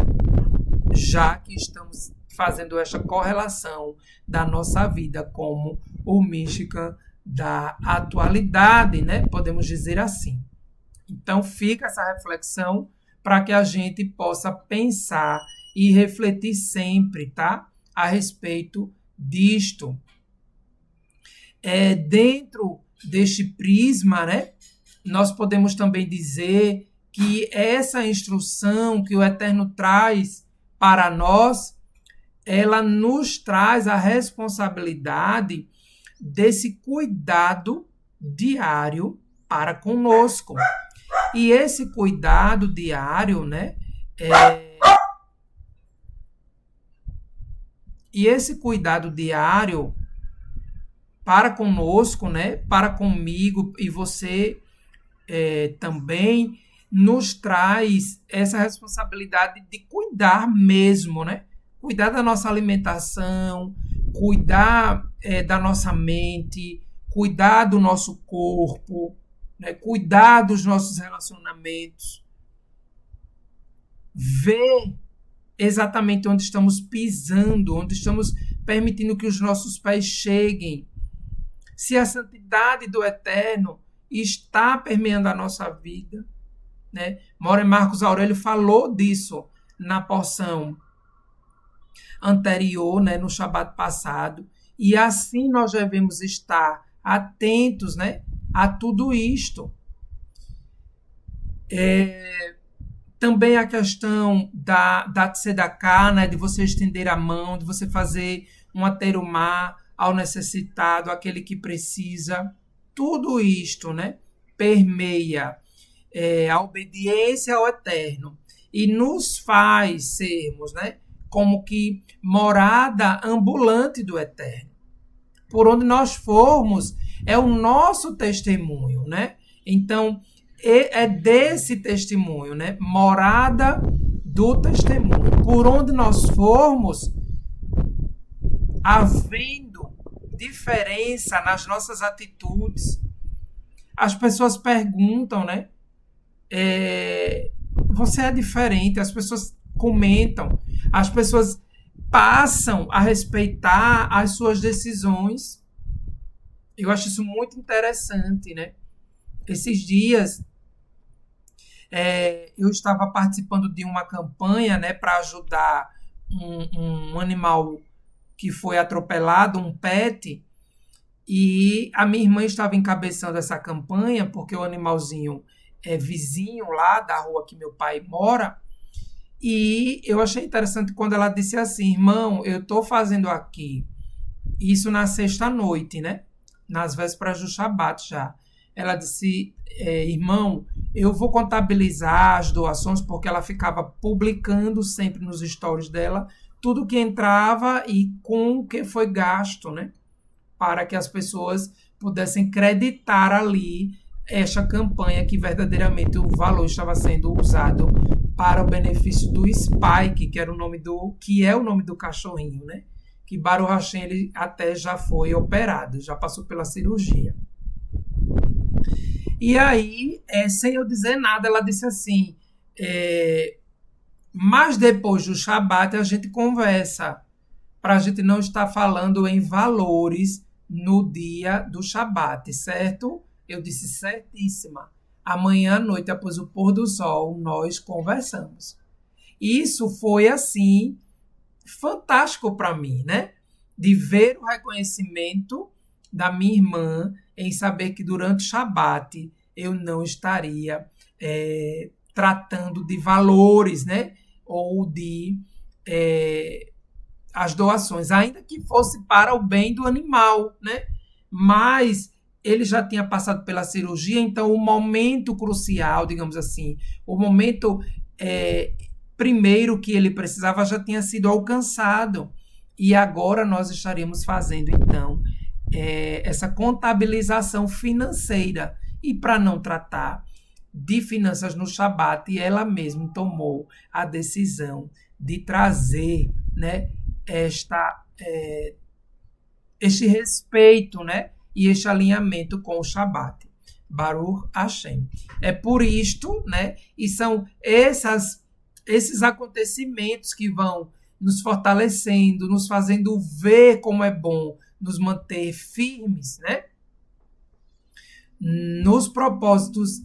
já que estamos fazendo essa correlação da nossa vida como o Michigan da atualidade, né? Podemos dizer assim. Então, fica essa reflexão para que a gente possa pensar e refletir sempre, tá? A respeito disto. Dentro deste prisma, né? Nós podemos também dizer que essa instrução que o Eterno traz para nós, ela nos traz a responsabilidade desse cuidado diário para conosco. E esse cuidado diário, né? E esse cuidado diário para conosco, né? Para comigo e você também nos traz essa responsabilidade de cuidar mesmo, né? Cuidar da nossa alimentação, cuidar da nossa mente, cuidar do nosso corpo, né? Cuidar dos nossos relacionamentos, ver exatamente onde estamos pisando, onde estamos permitindo que os nossos pés cheguem, se a santidade do Eterno está permeando a nossa vida, né? Moren Marcos Aurélio falou disso na porção anterior, né, no Shabat passado, e assim nós devemos estar atentos, né, a tudo isto. Também a questão da tzedakah, né, de você estender a mão, de você fazer uma terumá ao necessitado, aquele que precisa. Tudo isto, né, permeia a obediência ao Eterno e nos faz sermos, né, como que morada ambulante do Eterno. Por onde nós formos, é o nosso testemunho, né? Então, é desse testemunho, né? Morada do testemunho. Por onde nós formos, havendo diferença nas nossas atitudes, as pessoas perguntam, né? Você é diferente, as pessoas comentam, as pessoas passam a respeitar as suas decisões. Eu acho isso muito interessante, né? Esses dias eu estava participando de uma campanha, né, para ajudar um animal que foi atropelado, um pet, e a minha irmã estava encabeçando essa campanha porque o animalzinho é vizinho lá da rua que meu pai mora. E eu achei interessante quando ela disse assim: irmão, eu estou fazendo aqui, isso na sexta-noite, né? Nas vésperas do Shabat já. Ela disse: irmão, eu vou contabilizar as doações, porque ela ficava publicando sempre nos stories dela tudo que entrava e com o que foi gasto, né? Para que as pessoas pudessem creditar ali esta campanha, que verdadeiramente o valor estava sendo usado para o benefício do Spike, que é o nome do cachorrinho, né? Que Baruch Hashem, ele até já foi operado, já passou pela cirurgia. E aí, sem eu dizer nada, ela disse assim: mas depois do Shabat a gente conversa, para a gente não estar falando em valores no dia do Shabat, certo? Eu disse: certíssima. Amanhã à noite, após o pôr do sol, nós conversamos. Isso foi, assim, fantástico para mim, né? De ver o reconhecimento da minha irmã em saber que durante o Shabat eu não estaria tratando de valores, né? Ou de as doações, ainda que fosse para o bem do animal, né? Mas ele já tinha passado pela cirurgia, então o momento crucial, digamos assim, o momento primeiro que ele precisava já tinha sido alcançado. E agora nós estaremos fazendo, então, essa contabilização financeira. E para não tratar de finanças no Shabat, ela mesma tomou a decisão de trazer, né, este respeito, né? E este alinhamento com o Shabat. Baruch Hashem. É por isto, né? E são esses acontecimentos que vão nos fortalecendo, nos fazendo ver como é bom nos manter firmes, né? Nos propósitos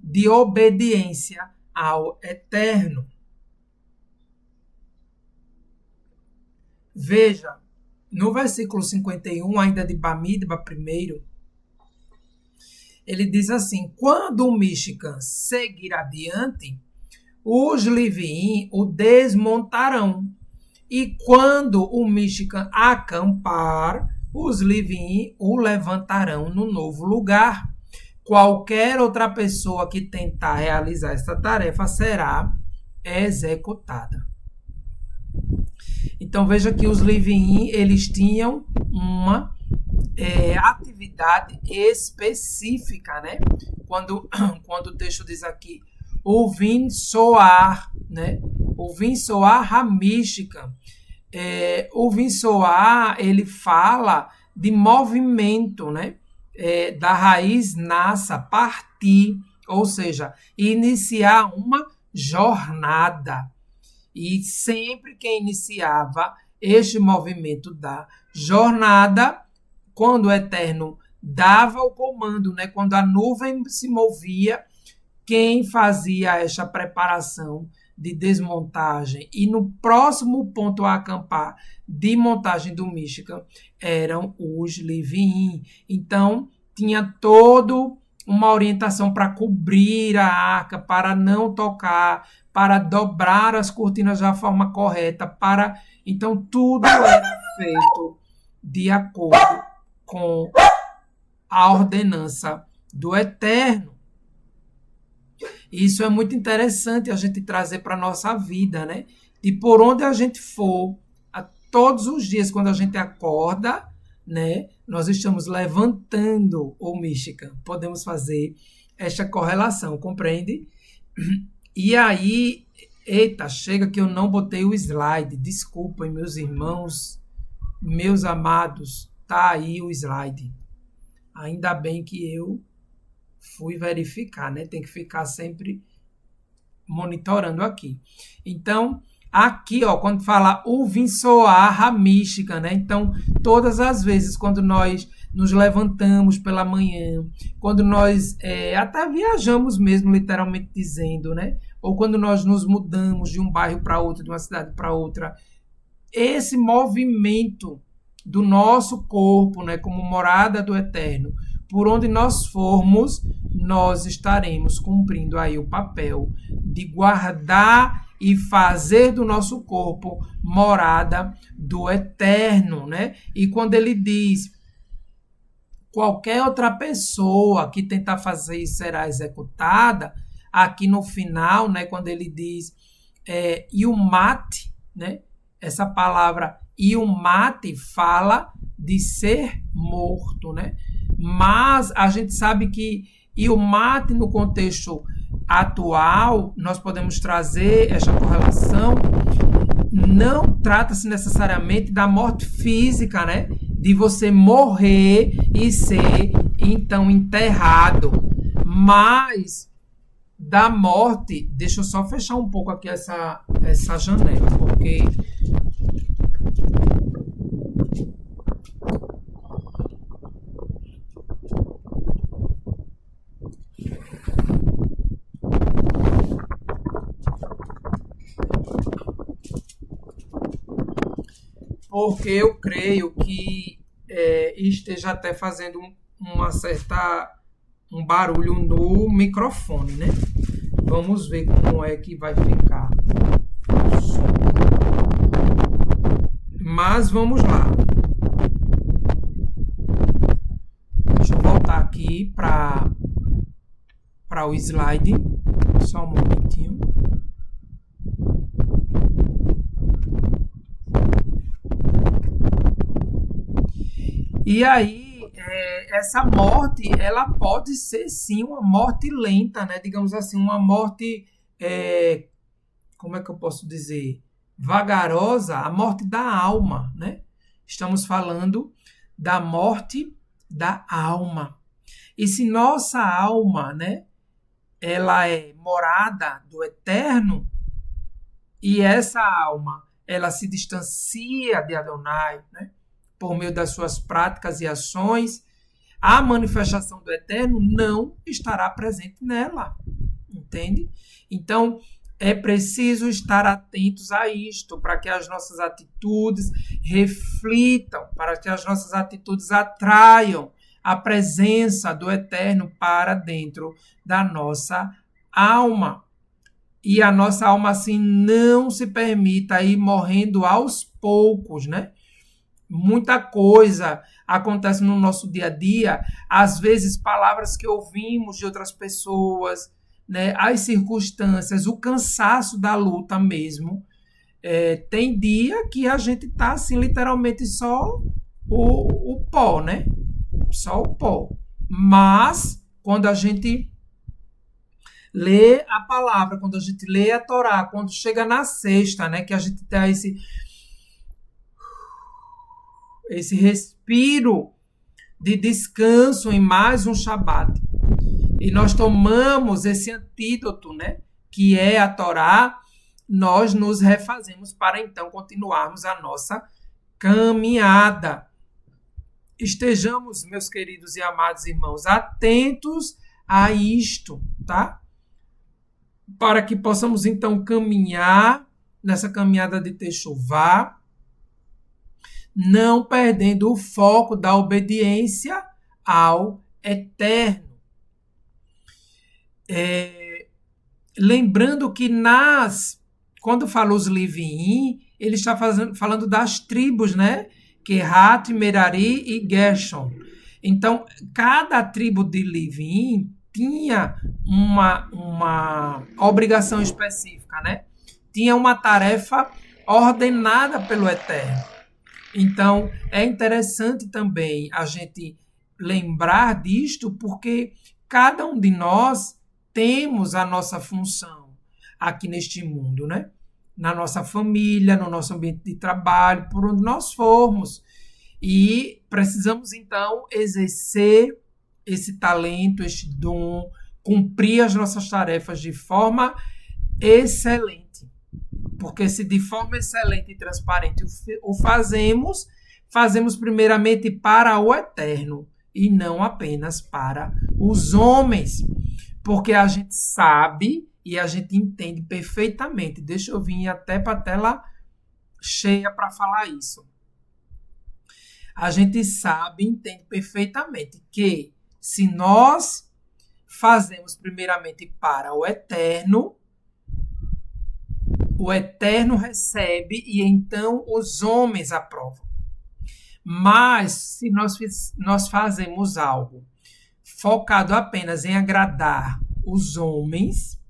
de obediência ao Eterno. Veja, no versículo 51, ainda de Bamidbar primeiro, ele diz assim: quando o Mishkan seguir adiante, os Leviim o desmontarão. E quando o Mishkan acampar, os Leviim o levantarão no novo lugar. Qualquer outra pessoa que tentar realizar essa tarefa será executada. Então veja que os Leviim, eles tinham uma atividade específica, né? Quando o texto diz aqui, ouvim soar, né? Ouvim soar a mística. Ouvim soar, ele fala de movimento, né? Da raiz nassa, partir, ou seja, iniciar uma jornada. E sempre que iniciava este movimento da jornada, quando o Eterno dava o comando, né? Quando a nuvem se movia, quem fazia esta preparação de desmontagem e no próximo ponto a acampar de montagem do Mishkan eram os Leviim. Então, tinha toda uma orientação para cobrir a arca, para não tocar, para dobrar as cortinas da forma correta, então tudo era feito de acordo com a ordenança do Eterno. Isso é muito interessante a gente trazer para a nossa vida, né? E por onde a gente for, todos os dias, quando a gente acorda, né? Nós estamos levantando o Mishkan. Podemos fazer esta correlação, compreende? E aí, eita, chega que eu não botei o slide. Desculpem, meus irmãos, meus amados. Tá aí o slide. Ainda bem que eu fui verificar, né? Tem que ficar sempre monitorando aqui. Então, aqui, ó, quando fala ouvim soar a mística, né? Então, todas as vezes quando nós nos levantamos pela manhã, quando nós até viajamos mesmo, literalmente dizendo, né? Ou quando nós nos mudamos de um bairro para outro, de uma cidade para outra, esse movimento do nosso corpo, né, como morada do Eterno, por onde nós formos, nós estaremos cumprindo aí o papel de guardar e fazer do nosso corpo morada do Eterno, né? E quando ele diz, qualquer outra pessoa que tentar fazer isso será executada, aqui no final, né, quando ele diz Yumat, né? Essa palavra Yumat fala de ser morto, né? Mas a gente sabe que Yumat, no contexto atual, nós podemos trazer essa correlação, não trata-se necessariamente da morte física, né? De você morrer e ser, então, enterrado. Mas da morte, deixa eu só fechar um pouco aqui essa janela, porque eu creio que esteja até fazendo um barulho no microfone, né? Vamos ver como é que vai ficar o som. Mas vamos lá. Deixa eu voltar aqui para o slide. Só um momentinho. E aí, essa morte, ela pode ser, sim, uma morte lenta, né? Digamos assim, uma morte, como é que eu posso dizer? Vagarosa, a morte da alma, né? Estamos falando da morte da alma. E se nossa alma, né, ela é morada do eterno, e essa alma, ela se distancia de Adonai, né, por meio das suas práticas e ações, a manifestação do eterno não estará presente nela, entende? Então, é preciso estar atentos a isto, para que as nossas atitudes reflitam, para que as nossas atitudes atraiam a presença do eterno para dentro da nossa alma. E a nossa alma, assim, não se permita ir morrendo aos poucos, né? Muita coisa acontece no nosso dia a dia, às vezes palavras que ouvimos de outras pessoas, né? As circunstâncias, o cansaço da luta mesmo. Tem dia que a gente está, assim, literalmente só o pó, né? Só o pó. Mas, quando a gente lê a palavra, quando a gente lê a Torá, quando chega na sexta, né, que a gente dá esse respiro de descanso em mais um Shabat, e nós tomamos esse antídoto, né, que é a Torá, nós nos refazemos para então continuarmos a nossa caminhada. Estejamos, meus queridos e amados irmãos, atentos a isto, tá? Para que possamos então caminhar nessa caminhada de Techuvá, não perdendo o foco da obediência ao Eterno. Lembrando que quando fala os Leviim, ele está falando das tribos, né? Kehat, Merari e Gershon. Então, cada tribo de Leviim tinha uma obrigação específica, né? Tinha uma tarefa ordenada pelo Eterno. Então, é interessante também a gente lembrar disto, porque cada um de nós temos a nossa função aqui neste mundo, né? Na nossa família, no nosso ambiente de trabalho, por onde nós formos. E precisamos, então, exercer esse talento, este dom, cumprir as nossas tarefas de forma excelente. Porque se de forma excelente e transparente o fazemos primeiramente para o Eterno e não apenas para os homens. Porque a gente sabe e a gente entende perfeitamente. Deixa eu vir até para a tela cheia para falar isso. A gente sabe e entende perfeitamente que se nós fazemos primeiramente para o Eterno recebe e então os homens aprovam. Mas se nós fazemos algo focado apenas em agradar os homens,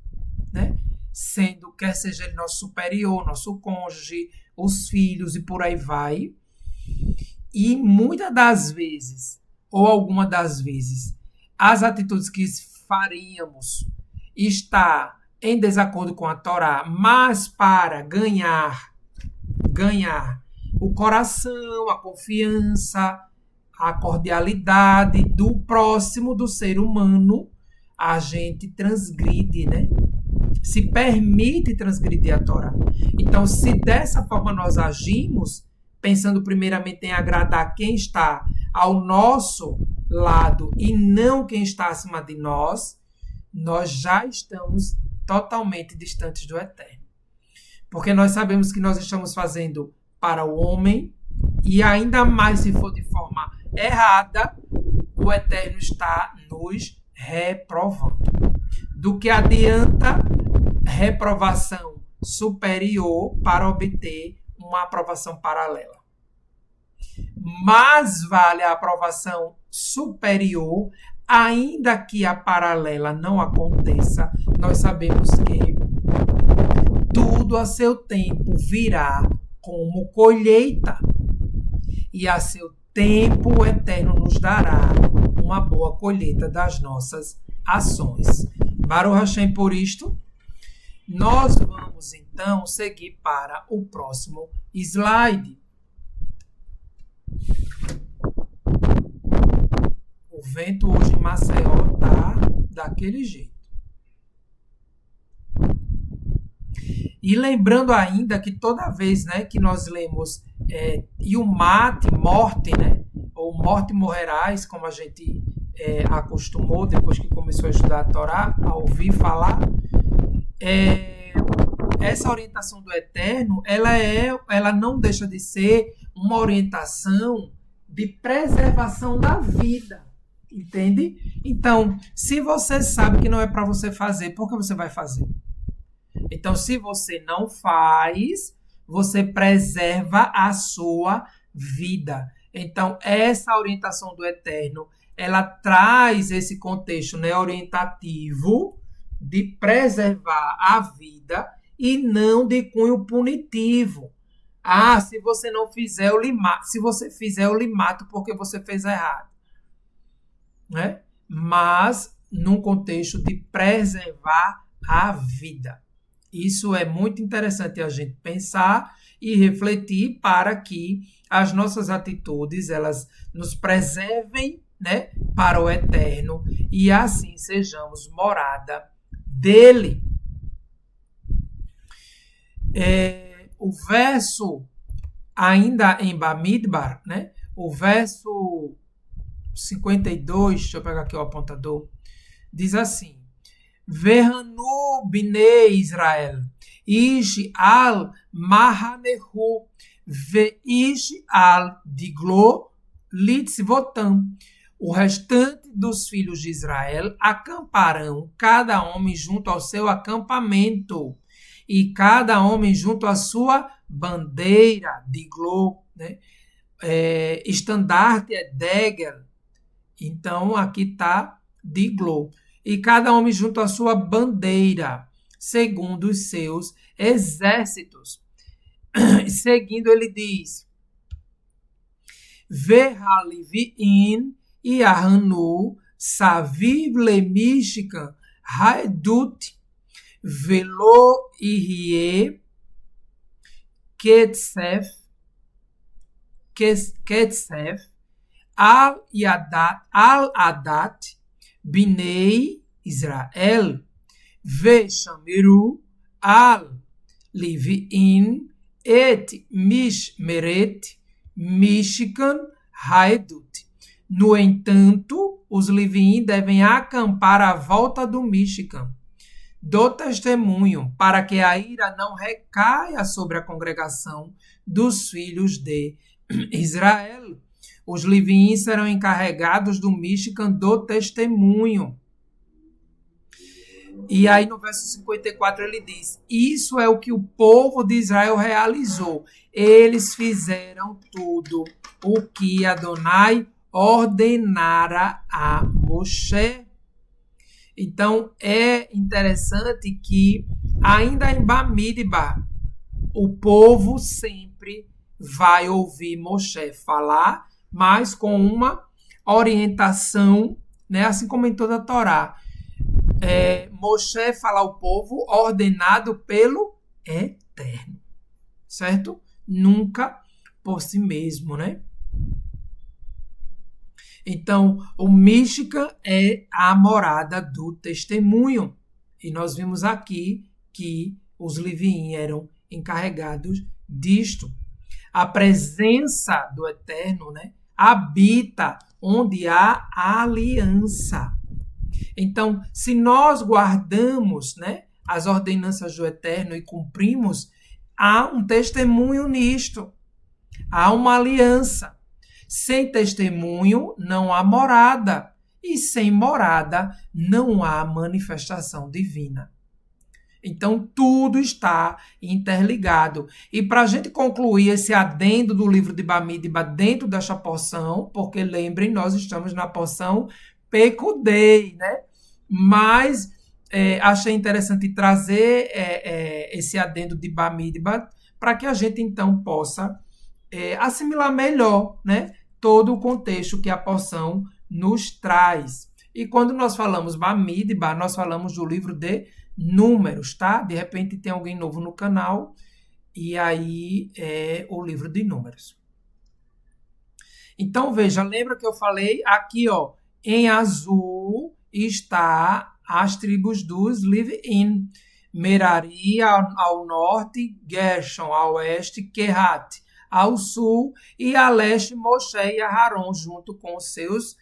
né? Sendo, quer seja ele nosso superior, nosso cônjuge, os filhos e por aí vai, e muitas das vezes, ou alguma das vezes, as atitudes que faríamos está em desacordo com a Torá, mas para ganhar o coração, a confiança, a cordialidade do próximo, do ser humano, a gente transgride, né? Se permite transgredir a Torá. Então, se dessa forma nós agimos, pensando primeiramente em agradar quem está ao nosso lado e não quem está acima de nós, nós já estamos totalmente distantes do Eterno. Porque nós sabemos que nós estamos fazendo para o homem e ainda mais se for de forma errada, o Eterno está nos reprovando. Do que adianta reprovação superior para obter uma aprovação paralela. Mas vale a aprovação superior, ainda que a paralela não aconteça, nós sabemos que tudo a seu tempo virá como colheita. E a seu tempo o Eterno nos dará uma boa colheita das nossas ações. Baruch Hashem por isto. Nós vamos então seguir para o próximo slide. O vento hoje em Maceió tá daquele jeito. E lembrando ainda que toda vez, né, que nós lemos morte, né, ou morte morrerás, como a gente acostumou depois que começou a estudar a Torá, a ouvir falar, essa orientação do Eterno, ela não deixa de ser uma orientação de preservação da vida, entende? Então, se você sabe que não é para você fazer, por que você vai fazer? Então, se você não faz, você preserva a sua vida. Então, essa orientação do Eterno, ela traz esse contexto, né, orientativo de preservar a vida e não de cunho punitivo. Ah, se você não fizer, eu lhe mato. Se você fizer, eu lhe mato porque você fez errado. Né? Mas num contexto de preservar a vida. Isso é muito interessante a gente pensar e refletir para que as nossas atitudes elas nos preservem, né, para o Eterno e assim sejamos morada dele. O verso, ainda em Bamidbar, né, o verso 52, deixa eu pegar aqui o apontador, diz assim: Verhanu bnei Israel, ish al mahanehu, veish al diglo litzvotam. O restante dos filhos de Israel acamparão, cada homem junto ao seu acampamento, e cada homem junto à sua bandeira, diglo, né? Estandarte é degel. Então, aqui está diglo. E cada homem junto à sua bandeira, segundo os seus exércitos. Seguindo, ele diz: Verhaliviin e Ahanu, Saviv Lemishkan, Haedut, Velo Irie, Ketsef, Al-Adat, Binei Israel, Veshamiru, Al-Liviin, Et Mishmeret, Mishkan, Haedut. No entanto, os Leviim devem acampar à volta do Mishkan, do testemunho, para que a ira não recaia sobre a congregação dos filhos de Israel. Os Leviim serão encarregados do Mishkan do testemunho. E aí no verso 54 ele diz: isso é o que o povo de Israel realizou. Eles fizeram tudo o que Adonai ordenara a Moshe. Então é interessante que ainda em Bamidbar o povo sempre vai ouvir Moshe falar, mas com uma orientação, né, assim como em toda a Torá. Moshe fala ao povo ordenado pelo Eterno, certo? Nunca por si mesmo, né? Então, o Mishkan é a morada do testemunho. E nós vimos aqui que os Leviim eram encarregados disto. A presença do Eterno, né, habita onde há aliança. Então, se nós guardamos, né, as ordenanças do Eterno e cumprimos, há um testemunho nisto. Há uma aliança. Sem testemunho não há morada. E sem morada não há manifestação divina. Então, tudo está interligado. E para a gente concluir esse adendo do livro de Bamidbar dentro desta porção, porque lembrem, nós estamos na porção Pekudei, né? Mas achei interessante trazer esse adendo de Bamidbar para que a gente então possa assimilar melhor, né, todo o contexto que a porção nos traz. E quando nós falamos Bamidbar, nós falamos do livro de Números, tá? De repente tem alguém novo no canal e aí é o livro de Números. Então veja, lembra que eu falei aqui, ó, Em azul está as tribos dos Live-In. Merari ao norte, Gershon ao oeste, Kehat ao sul e a leste Moshe e Aharon junto com seus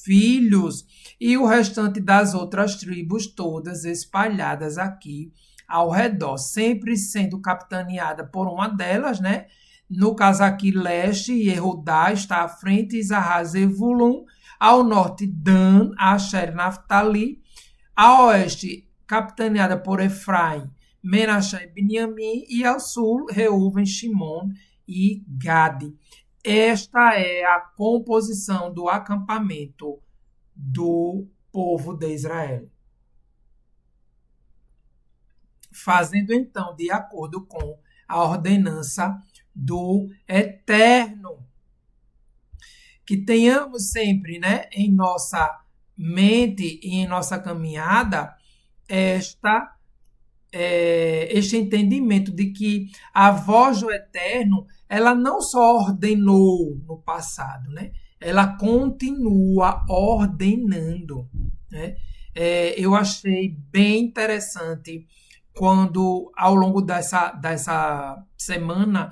filhos e o restante das outras tribos todas espalhadas aqui ao redor, sempre sendo capitaneada por uma delas, né? No caso aqui, leste, Yehudá está à frente, Isahar, Zevulun, ao norte, Dan, Asher, Naftali, a oeste, capitaneada por Efraim, Menashe e Binyamin, e ao sul, Reuven, Shimon e Gade. Esta é a composição do acampamento do povo de Israel. Fazendo então de acordo com a ordenança do Eterno. Que tenhamos sempre, né, em nossa mente e em nossa caminhada este entendimento de que a voz do Eterno, ela não só ordenou no passado, né? Ela continua ordenando, né? Eu achei bem interessante quando, ao longo dessa semana,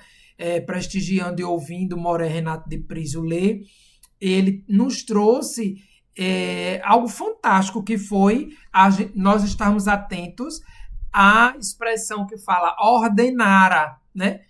prestigiando e ouvindo Moré Renato de Prísio ler, ele nos trouxe algo fantástico, que foi nós estarmos atentos à expressão que fala ordenara, né?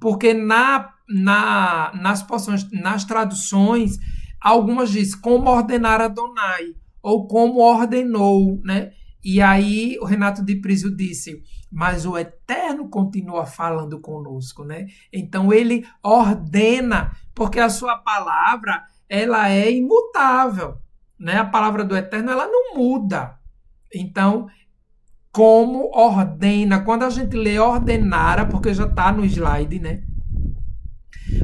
Porque nas porções, nas traduções, algumas dizem como ordenar Adonai, ou como ordenou, né? E aí o Renato de Prísio disse, mas o Eterno continua falando conosco, né? Então ele ordena, porque a sua palavra, ela é imutável, né? A palavra do Eterno, ela não muda. Então, como ordena, quando a gente lê ordenara, porque já está no slide, né?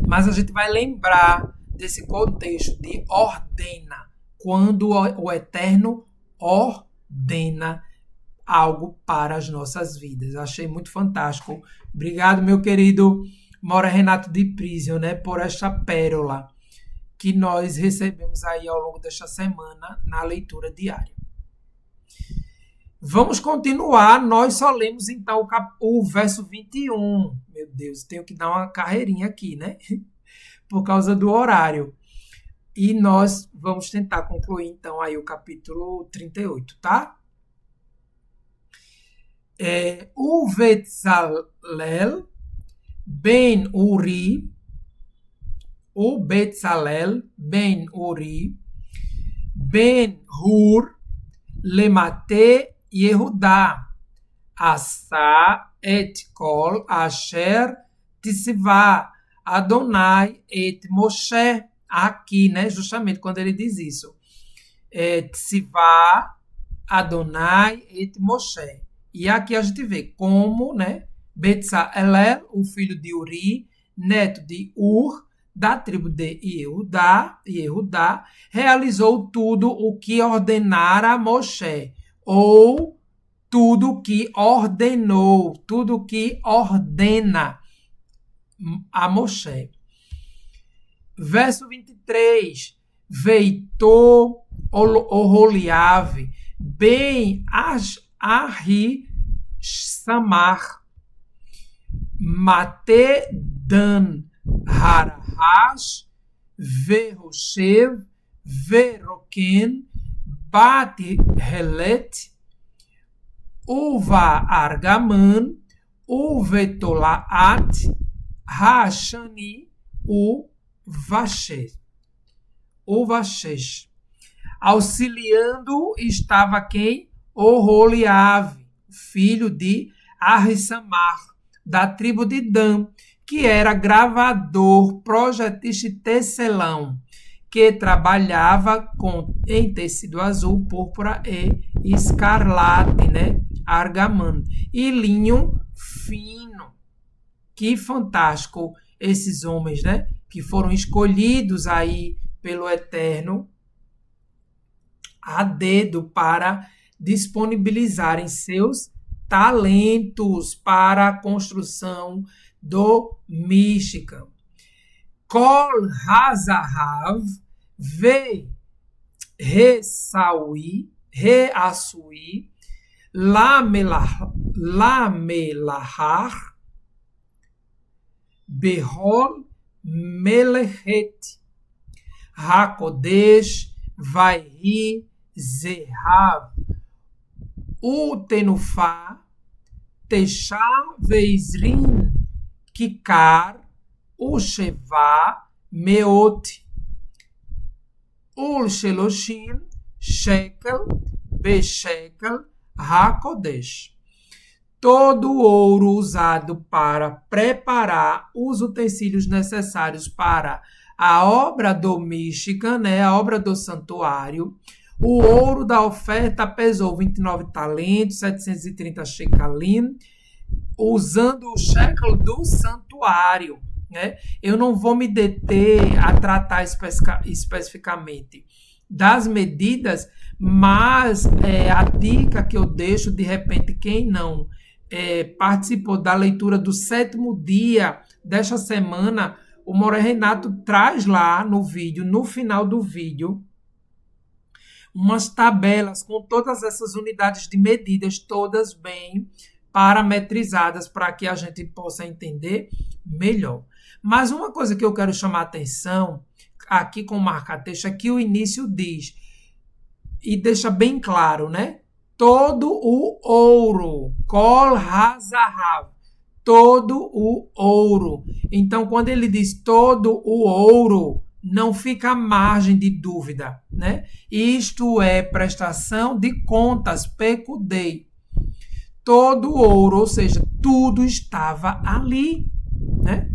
Mas a gente vai lembrar desse contexto de ordena, quando o Eterno ordena algo para as nossas vidas. Achei muito fantástico. Obrigado, meu querido Mora Renato de Prísio, né, por esta pérola que nós recebemos aí ao longo desta semana na leitura diária. Vamos continuar, nós só lemos então o verso 21. Meu Deus, tenho que dar uma carreirinha aqui, né? Por causa do horário. E nós vamos tentar concluir então aí o capítulo 38, tá? O Betzalel ben Uri, ben Hur, Lemate Yehudá, Asa et Kol Asher Tisivá, Adonai et Moshe. Aqui, né, justamente quando ele diz isso. Tisivá, Adonai et Moshe. E aqui a gente vê como, né, Betzalel, o filho de Uri, neto de Ur, da tribo de Yehudá, realizou tudo o que ordenara a Moshe, ou tudo o que ordenou, tudo o que ordena a Moshe. Verso 23, Veitou Oholiave, ben Ahi Samar, Mate Dan Harahash, Veroshev, Veroken, Bat Helet, Uva Argaman, Uvetolaat, Hashani, Uvashesh. Auxiliando estava quem? Oholiave, filho de Ahissamar, da tribo de Dan, que era gravador, projetista e tecelão, que trabalhava em tecido azul, púrpura e escarlate, né? Argamã, e linho fino. Que fantástico esses homens, né? Que foram escolhidos aí pelo Eterno a dedo para disponibilizarem seus talentos para a construção do Mishkan. Kol Hazahav ve reaçuí, lamelahar, behol melechet, hakodesh, vaihi, zerhav, utenufá, techá, veizrin, kikar, ushevá, meot, Ul-Sheloshim, Shekel, Beshekel, Hakodesh. Todo o ouro usado para preparar os utensílios necessários para a obra do Mishkan, né, a obra do santuário. O ouro da oferta pesou 29 talentos, 730 shekalim, usando o shekel do santuário. Né? Eu não vou me deter a tratar especificamente das medidas, mas a dica que eu deixo, de repente, quem não participou da leitura do 7º dia desta semana, o Moré Renato traz lá no vídeo, no final do vídeo, umas tabelas com todas essas unidades de medidas, todas bem parametrizadas, para que a gente possa entender melhor. Mas uma coisa que eu quero chamar a atenção aqui com o marca-texto é que o início diz, e deixa bem claro, né? Todo o ouro, kol hazahav, todo o ouro. Então, quando ele diz todo o ouro, não fica à margem de dúvida, né? Isto é prestação de contas, pecudei. Todo o ouro, ou seja, tudo estava ali, né?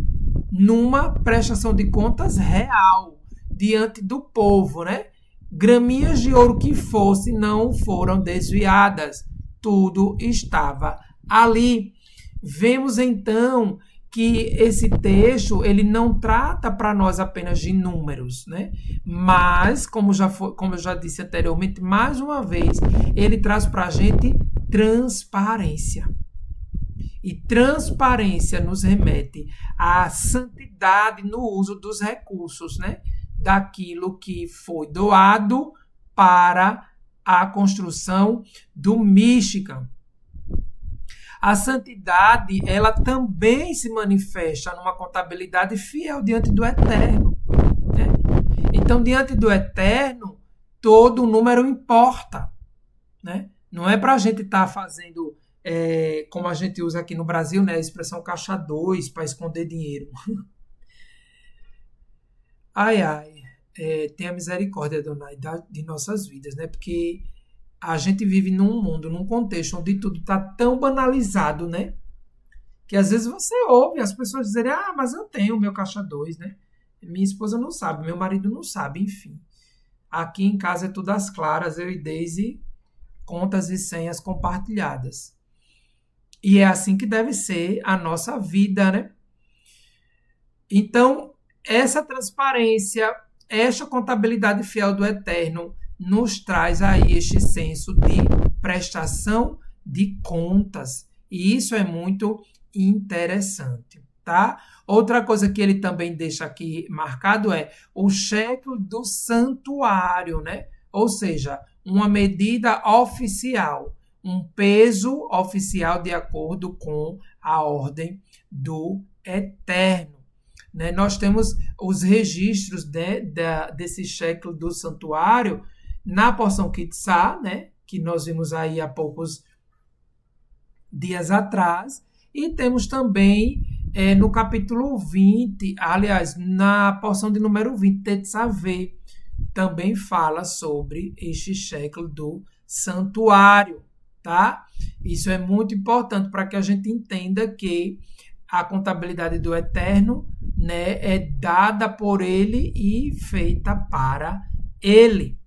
Numa prestação de contas real, diante do povo, né? Graminhas de ouro que fosse não foram desviadas, tudo estava ali. Vemos então que esse texto ele não trata para nós apenas de números, né? Mas, como eu já disse anteriormente, mais uma vez, ele traz para a gente transparência. E transparência nos remete à santidade no uso dos recursos, né? Daquilo que foi doado para a construção do Mishkan. A santidade, ela também se manifesta numa contabilidade fiel diante do Eterno, né? Então, diante do Eterno, todo número importa, né? Não é para a gente estar fazendo, como a gente usa aqui no Brasil, né? A expressão caixa 2 para esconder dinheiro. Ai, ai, tenha misericórdia, Adonai, de nossas vidas, né? Porque a gente vive num mundo, num contexto onde tudo está tão banalizado, né? Que às vezes você ouve as pessoas dizerem, mas eu tenho o meu caixa 2, né? Minha esposa não sabe, meu marido não sabe, enfim. Aqui em casa é tudo às claras, eu e Daisy, contas e senhas compartilhadas. E é assim que deve ser a nossa vida, né? Então, essa transparência, esta contabilidade fiel do Eterno nos traz aí este senso de prestação de contas. E isso é muito interessante, tá? Outra coisa que ele também deixa aqui marcado é o shekel do santuário, né? Ou seja, uma medida oficial, um peso oficial de acordo com a ordem do Eterno. Né? Nós temos os registros desse shekel do santuário na porção Kitzá, né? Que nós vimos aí há poucos dias atrás, e temos também no capítulo 20, aliás, na porção de número 20, Tetzaveh, também fala sobre este shekel do santuário, tá? Isso é muito importante para que a gente entenda que a contabilidade do Eterno, né, é dada por ele e feita para ele.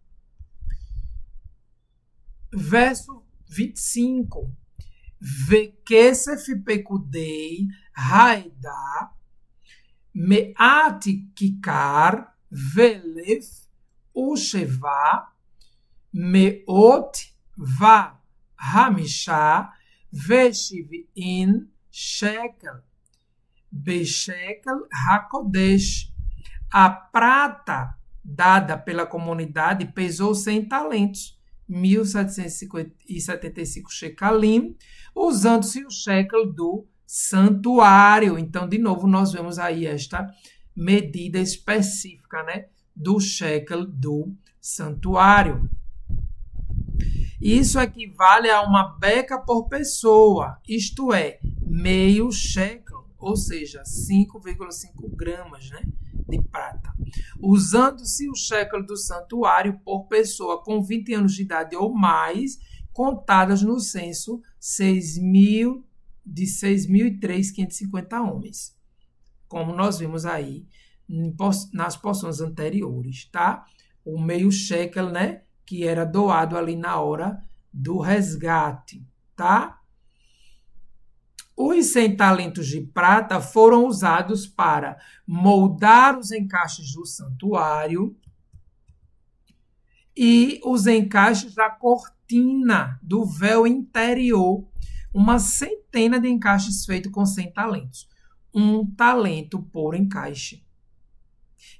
Verso 25. Vekesef pekudei haida meat kikar velef usheva meot va hamisha veshivin shekel beshekel hakodesh. A prata dada pela comunidade pesou 100 talentos, 1.775 shekalim, usando-se o shekel do santuário. Então, de novo, nós vemos aí esta medida específica, né, do shekel do santuário. Isso equivale a uma beca por pessoa, isto é, meio shekel, ou seja, 5,5 gramas, né, de prata. Usando-se o shekel do santuário por pessoa com 20 anos de idade ou mais, contadas no censo de 6.003.550 homens, como nós vimos aí nas porções anteriores, tá? O meio shekel, né, que era doado ali na hora do resgate, tá? Os 100 talentos de prata foram usados para moldar os encaixes do santuário e os encaixes da cortina do véu interior, uma centena de encaixes feitos com 100 talentos. 1 talento por encaixe.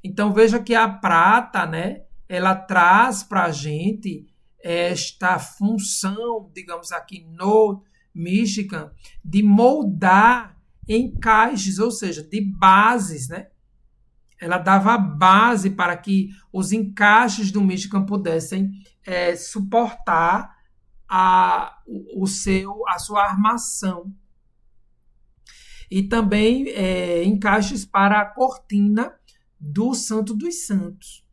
Então, veja que a prata, né, ela traz para a gente esta função, digamos aqui no Michigan, de moldar encaixes, ou seja, de bases, né? Ela dava base para que os encaixes do Michigan pudessem suportar a sua armação. E também encaixes para a cortina do Santo dos Santos.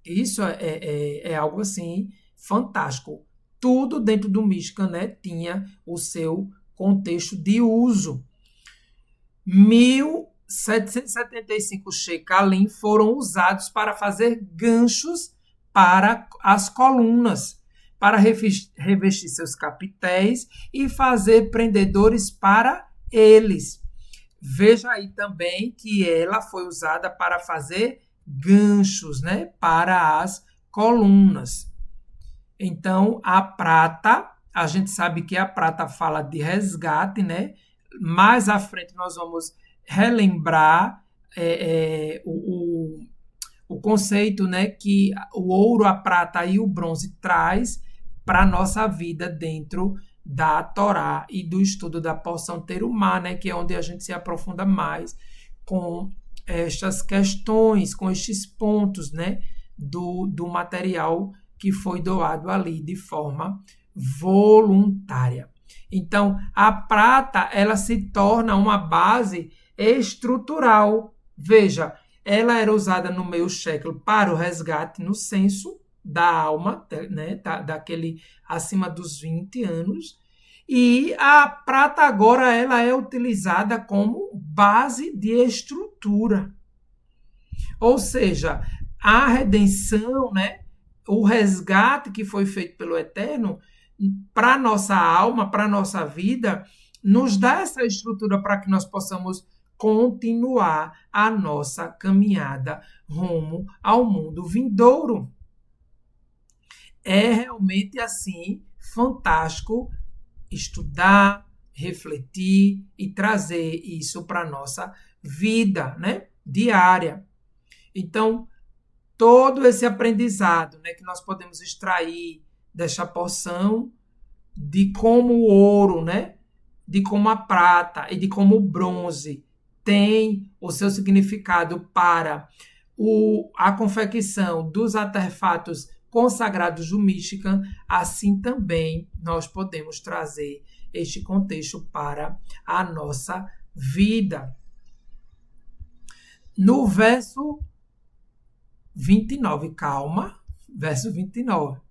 Isso é algo assim fantástico. Tudo dentro do Michigan, né, tinha o seu contexto de uso. 1.775 shekalim foram usados para fazer ganchos para as colunas, para revestir seus capitéis e fazer prendedores para eles. Veja aí também que ela foi usada para fazer ganchos, né, para as colunas. Então, a prata, a gente sabe que a prata fala de resgate, né? Mais à frente nós vamos relembrar o conceito, né, que o ouro, a prata e o bronze traz para a nossa vida dentro da Torá e do estudo da porção Terumá, né, que é onde a gente se aprofunda mais com estas questões, com estes pontos, né, do material que foi doado ali de forma voluntária. Então, a prata, ela se torna uma base estrutural. Veja, ela era usada no meio shekel para o resgate no censo da alma, né, daquele acima dos 20 anos, e a prata agora ela é utilizada como base de estrutura. Ou seja, a redenção, né, o resgate que foi feito pelo Eterno para a nossa alma, para a nossa vida, nos dá essa estrutura para que nós possamos continuar a nossa caminhada rumo ao mundo vindouro. É realmente assim fantástico estudar, refletir e trazer isso para a nossa vida, né, diária. Então, todo esse aprendizado, né, que nós podemos extrair desta porção de como o ouro, né, de como a prata e de como o bronze tem o seu significado para a confecção dos artefatos consagrados do Michigan, assim também nós podemos trazer este contexto para a nossa vida. No verso 29, calma, verso 29.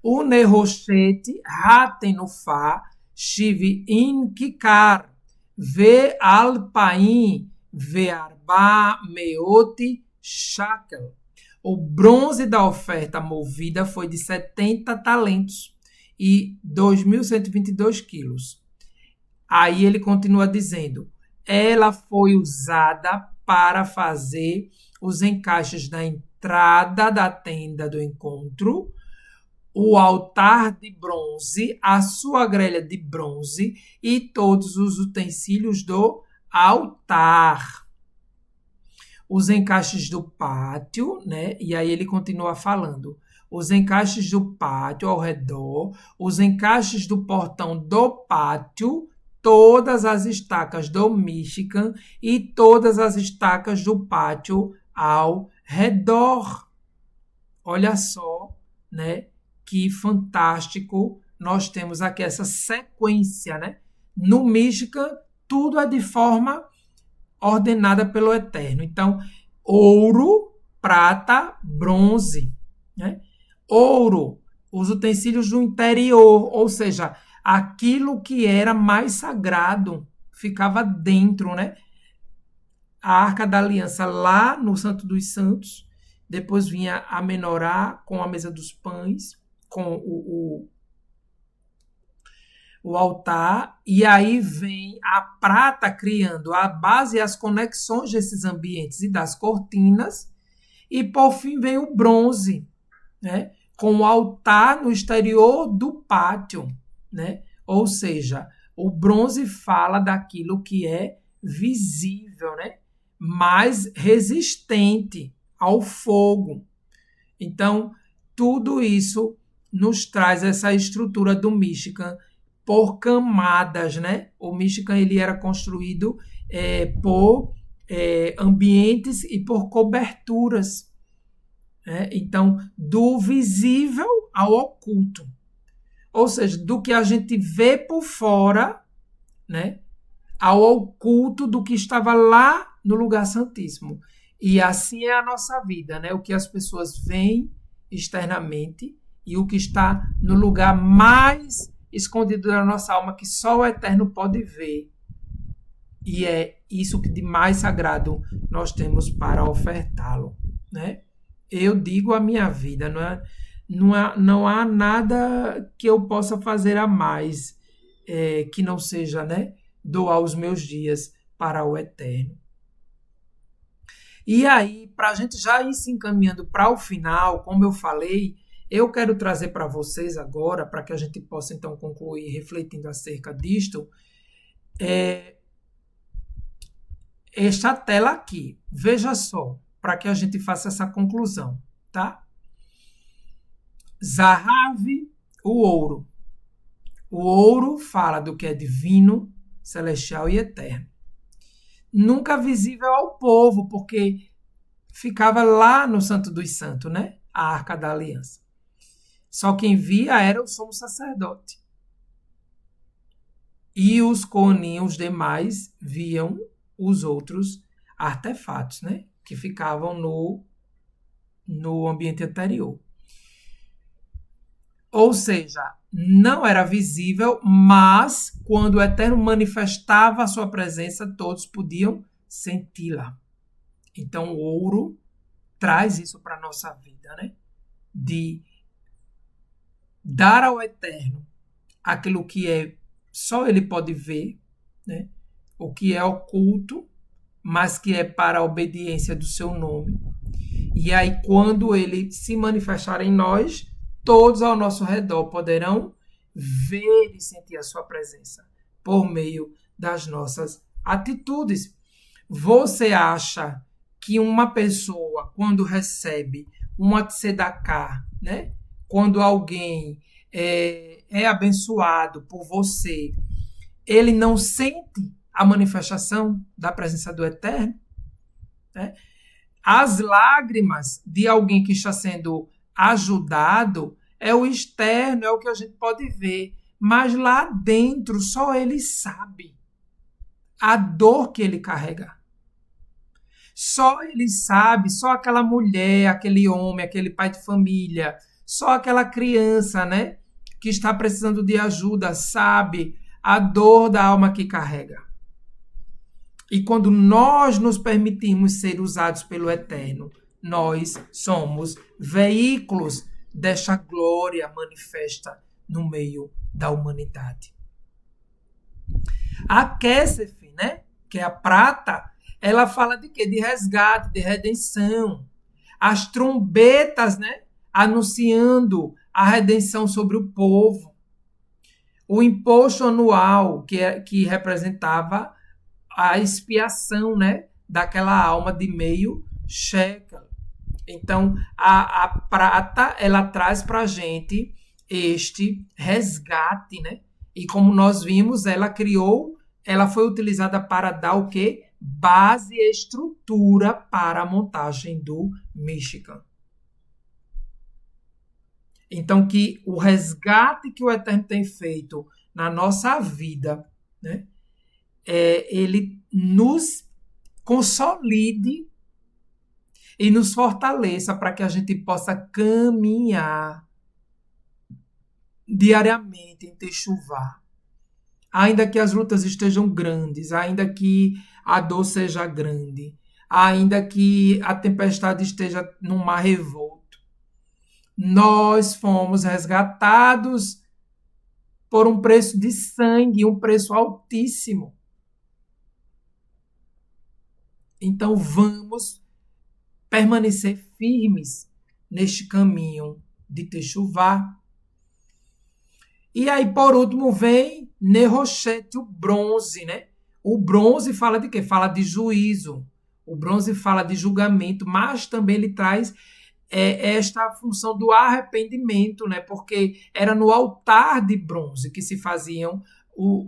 O Neroshete, Hatenufá, Shiv in Kikar, Ve Alpaim, Ve Arba Meoti Shakel. O bronze da oferta movida foi de 70 talentos e 2.122 quilos. Aí ele continua dizendo, ela foi usada para fazer os encaixes da entrada da tenda do encontro, o altar de bronze, a sua grelha de bronze e todos os utensílios do altar. os encaixes do pátio, né? E aí ele continua falando. Os encaixes do pátio ao redor, os encaixes do portão do pátio, todas as estacas do Michigan e todas as estacas do pátio ao redor. Olha só, né? Que fantástico nós temos aqui essa sequência, né? No Michigan, tudo é de forma ordenada pelo Eterno. Então, ouro, prata, bronze, né? Ouro, os utensílios do interior, ou seja, aquilo que era mais sagrado ficava dentro, né? A Arca da Aliança lá no Santo dos Santos, depois vinha a menorá com a mesa dos pães, com o altar, e aí vem a prata criando a base e as conexões desses ambientes e das cortinas, e por fim vem o bronze, né? Com o altar no exterior do pátio, né? Ou seja, o bronze fala daquilo que é visível, né? Mais resistente ao fogo. Então, tudo isso nos traz essa estrutura do Michigan por camadas, né? O Michigan ele era construído por ambientes e por coberturas. Então, do visível ao oculto. Ou seja, do que a gente vê por fora, né, ao oculto do que estava lá no lugar santíssimo. E assim é a nossa vida, né? O que as pessoas veem externamente e o que está no lugar mais escondido da nossa alma, que só o Eterno pode ver. E é isso que de mais sagrado nós temos para ofertá-lo, né? Eu digo a minha vida, não há nada que eu possa fazer a mais que não seja, né, doar os meus dias para o Eterno. E aí, para a gente já ir se encaminhando para o final, como eu falei, eu quero trazer para vocês agora, para que a gente possa então concluir refletindo acerca disto, esta tela aqui. Veja só, para que a gente faça essa conclusão, tá? Zahav, o ouro. O ouro fala do que é divino, celestial e eterno. Nunca visível ao povo, porque ficava lá no Santo dos Santos, né? A Arca da Aliança. Só quem via era o sumo sacerdote. E os Coanim, os demais, viam os outros artefatos, né? Que ficavam no ambiente anterior. Ou seja, não era visível, mas quando o Eterno manifestava a sua presença, todos podiam senti-la. Então, o ouro traz isso para a nossa vida, né? De dar ao Eterno aquilo que só Ele pode ver, né? O que é oculto, mas que é para a obediência do seu nome. E aí, quando Ele se manifestar em nós, todos ao nosso redor poderão ver e sentir a sua presença por meio das nossas atitudes. Você acha que uma pessoa, quando recebe uma tzedakah, né? Quando alguém é abençoado por você, ele não sente a manifestação da presença do Eterno? Né? As lágrimas de alguém que está sendo ajudado é o externo, é o que a gente pode ver, mas lá dentro só ele sabe a dor que ele carrega. Só ele sabe, só aquela mulher, aquele homem, aquele pai de família, só aquela criança, né, que está precisando de ajuda, sabe a dor da alma que carrega. E quando nós nos permitimos ser usados pelo Eterno, nós somos veículos desta glória manifesta no meio da humanidade. A Kesef, né, que é a prata, ela fala de quê? De resgate, de redenção. As trombetas, né, anunciando a redenção sobre o povo. O imposto anual, que representava a expiação, né, daquela alma de meio shekel. Então, a prata, ela traz para a gente este resgate, né? E como nós vimos, ela foi utilizada para dar o quê? Base e estrutura para a montagem do Michigan. Então, que o resgate que o Eterno tem feito na nossa vida, né? Ele nos consolide e nos fortaleça para que a gente possa caminhar diariamente em Techuvá. Ainda que as lutas estejam grandes, ainda que a dor seja grande, ainda que a tempestade esteja num mar revolto, nós fomos resgatados por um preço de sangue, um preço altíssimo. Então vamos permanecer firmes neste caminho de Techuvá. E aí, por último, vem Neroshete, o bronze, né? O bronze fala de quê? Fala de juízo. O bronze fala de julgamento, mas também ele traz esta função do arrependimento, né? Porque era no altar de bronze que se faziam,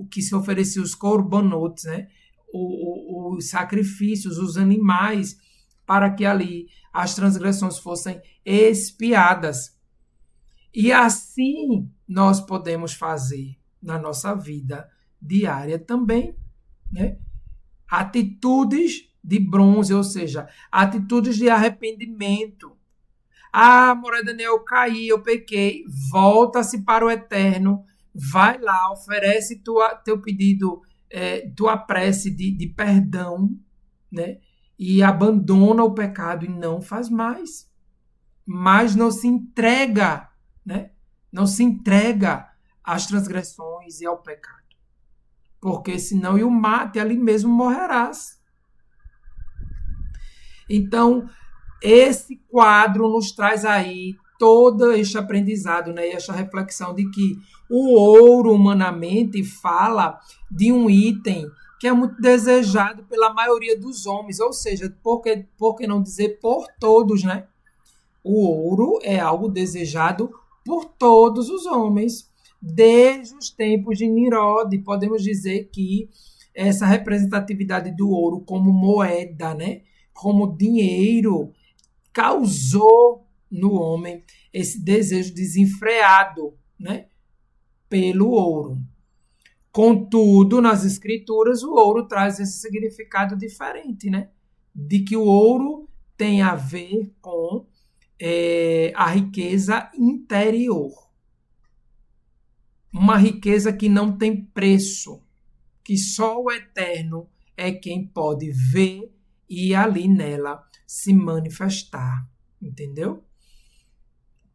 que se ofereciam os korbanot, né? Os sacrifícios, os animais, para que ali as transgressões fossem expiadas. E assim nós podemos fazer na nossa vida diária também, né? Atitudes de bronze, ou seja, atitudes de arrependimento. Moré Daniel, eu caí, eu pequei. Volta-se para o Eterno, vai lá, oferece teu pedido, tua prece de perdão, né? E abandona o pecado e não faz mais. Mas não se entrega, né? Não se entrega às transgressões e ao pecado. Porque senão o mate ali mesmo morrerás. Então, esse quadro nos traz aí todo este aprendizado, né? Esta reflexão de que o ouro, humanamente, fala de um item que é muito desejado pela maioria dos homens, ou seja, por que não dizer por todos, né? O ouro é algo desejado por todos os homens, desde os tempos de Nimrod. Podemos dizer que essa representatividade do ouro como moeda, né? Como dinheiro, causou no homem esse desejo desenfreado, né? Pelo ouro. Contudo, nas escrituras, o ouro traz esse significado diferente, né? De que o ouro tem a ver com a riqueza interior. Uma riqueza que não tem preço, que só o Eterno é quem pode ver e ali nela se manifestar, entendeu?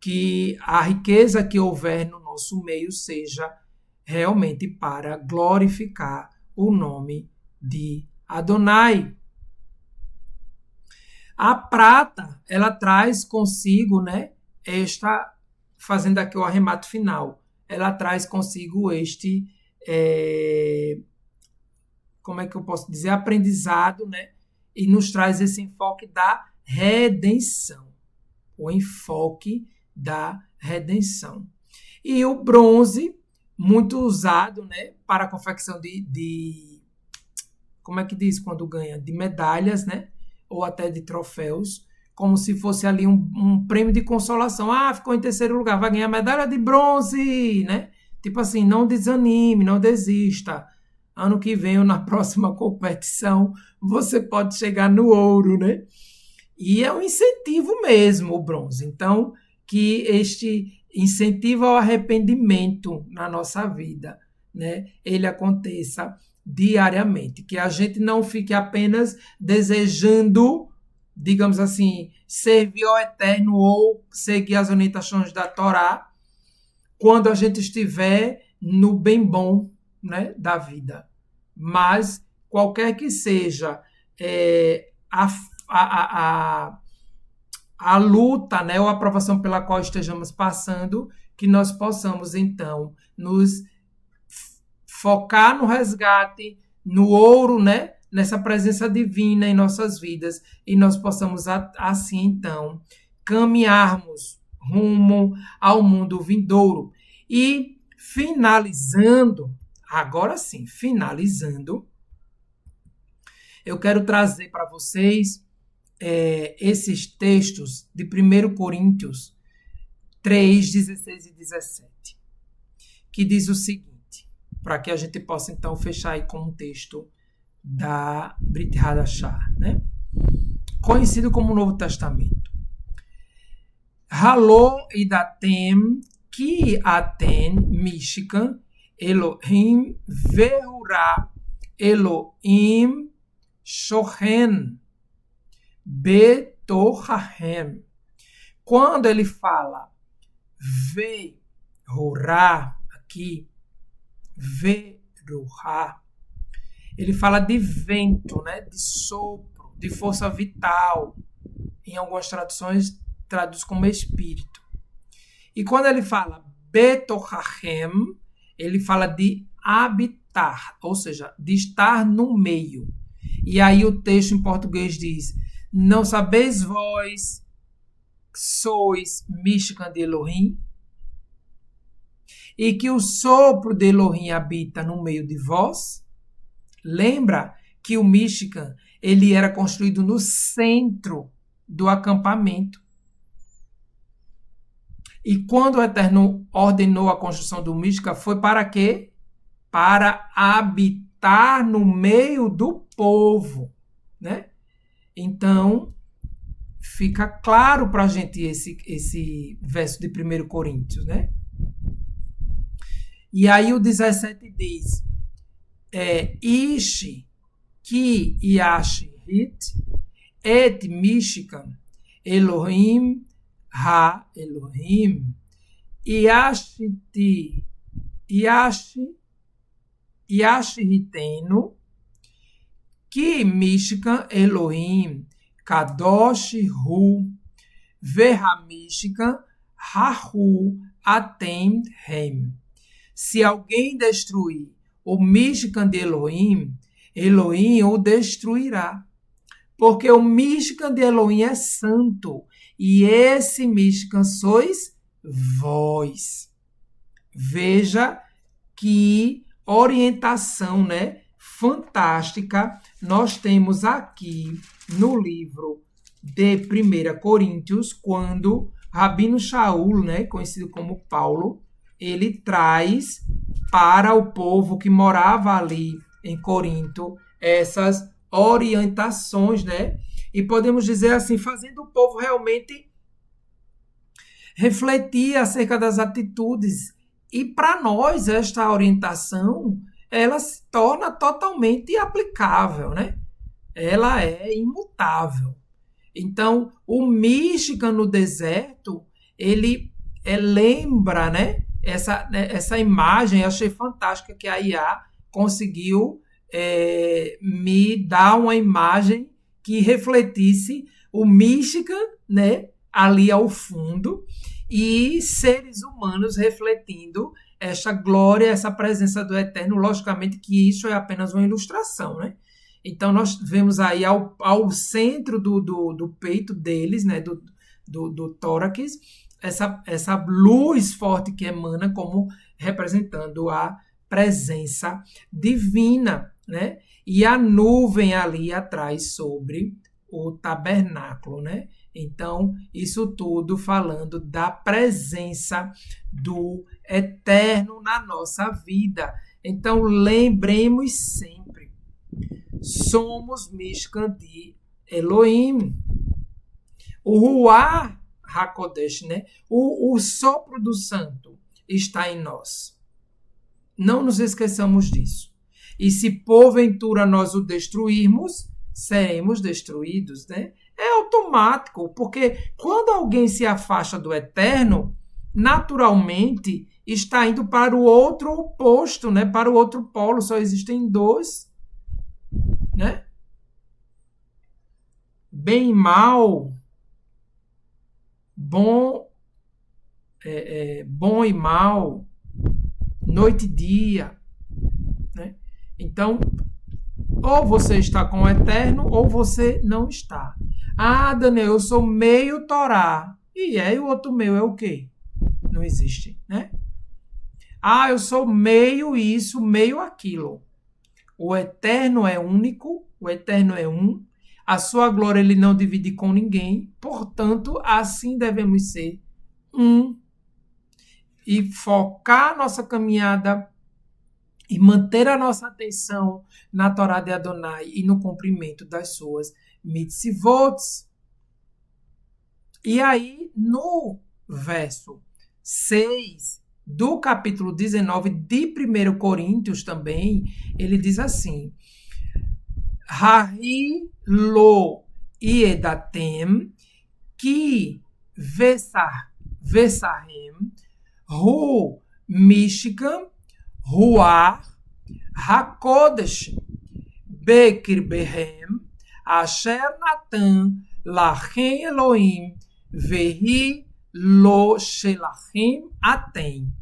Que a riqueza que houver no nosso meio seja realmente para glorificar o nome de Adonai. A prata, ela traz consigo, né, fazendo aqui o arremate final, ela traz consigo este, como é que eu posso dizer, aprendizado, né, e nos traz esse enfoque da redenção, o enfoque da redenção. E o bronze, muito usado, né, para a confecção de como é que diz quando ganha? De medalhas, né, ou até de troféus, como se fosse ali um prêmio de consolação. Ficou em terceiro lugar, vai ganhar medalha de bronze, né? Tipo assim, não desanime, não desista. Ano que vem ou na próxima competição, você pode chegar no ouro, né? E é um incentivo mesmo, o bronze. Então, que este incentivo ao arrependimento na nossa vida, né? Ele aconteça diariamente. Que a gente não fique apenas desejando, digamos assim, servir ao Eterno ou seguir as orientações da Torá, quando a gente estiver no bem bom, né, da vida. Mas, qualquer que seja a luta, né, ou a provação pela qual estejamos passando, que nós possamos, então, nos focar no resgate, no ouro, né, nessa presença divina em nossas vidas e nós possamos assim então caminharmos rumo ao mundo vindouro. E finalizando, agora sim, finalizando, eu quero trazer para vocês esses textos de 1 Coríntios 3, 16 e 17, que diz o seguinte, para que a gente possa então fechar aí com um texto da Brit Hadashah, né? Conhecido como Novo Testamento. Hallo idatem ki aten mishkan Elohim ve'ura Elohim shochen betochahem. Quando ele fala ve'ura aqui, ve'ruha, ele fala de vento, né? De sopro, de força vital. Em algumas traduções, traduz como espírito. E quando ele fala betochahem, ele fala de habitar, ou seja, de estar no meio. E aí o texto em português diz: não sabeis vós que sois Mishkan de Elohim? E que o sopro de Elohim habita no meio de vós? Lembra que o Mishkan, ele era construído no centro do acampamento. E quando o Eterno ordenou a construção do Mishkan, foi para quê? Para habitar no meio do povo, né? Então, fica claro para a gente esse verso de 1 Coríntios, né? E aí o 17 diz: Ishi ki yashi hit et mishkan Elohim ha Elohim yashi hitenu ki mishkan Elohim kadosh hu vehamishkan hahu atem hem. Se alguém destruir o Mishkan de Elohim, Elohim o destruirá. Porque o Mishkan de Elohim é santo. E esse Mishkan sois vós. Veja que orientação, né, fantástica nós temos aqui no livro de 1 Coríntios, quando Rabino Shaul, né, conhecido como Paulo, ele traz para o povo que morava ali em Corinto essas orientações, né? E podemos dizer assim, fazendo o povo realmente refletir acerca das atitudes. E para nós, esta orientação, ela se torna totalmente aplicável, né? Ela é imutável. Então, o Mishkan no deserto, ele lembra, né? Essa imagem, eu achei fantástica que a IA conseguiu me dar uma imagem que refletisse o Mishkan, né, ali ao fundo, e seres humanos refletindo essa glória, essa presença do Eterno. Logicamente que isso é apenas uma ilustração, né? Então nós vemos aí ao centro do peito deles, né, do tórax, essa luz forte que emana como representando a presença divina, né? E a nuvem ali atrás sobre o tabernáculo, né? Então, isso tudo falando da presença do Eterno na nossa vida. Então, lembremos sempre, somos Mishkan de Elohim. O Ruach HaKodesh, né? O sopro do santo está em nós. Não nos esqueçamos disso. E se porventura nós o destruirmos, seremos destruídos, né? É automático, porque quando alguém se afasta do Eterno, naturalmente está indo para o outro oposto, né? Para o outro polo. Só existem dois, né? Bem e mal, bom e mal, noite e dia, né? Então, Ou você está com o Eterno, ou você não está. Ah, Daniel, eu sou meio Torá. E o outro meio é o quê? Não existe, né? Ah, eu sou meio isso, meio aquilo. O Eterno é único, o Eterno é um. A sua glória ele não divide com ninguém. Portanto, assim devemos ser um. E focar nossa caminhada e manter a nossa atenção na Torá de Adonai e no cumprimento das suas mitzvot. E aí, no verso 6 do capítulo 19 de 1 Coríntios também, ele diz assim: Hahi lo iedatem ki vesahem hu mishkan ruach hakodesh bekirbehem asher natan lachem Elohim vehi lo shelachem atem.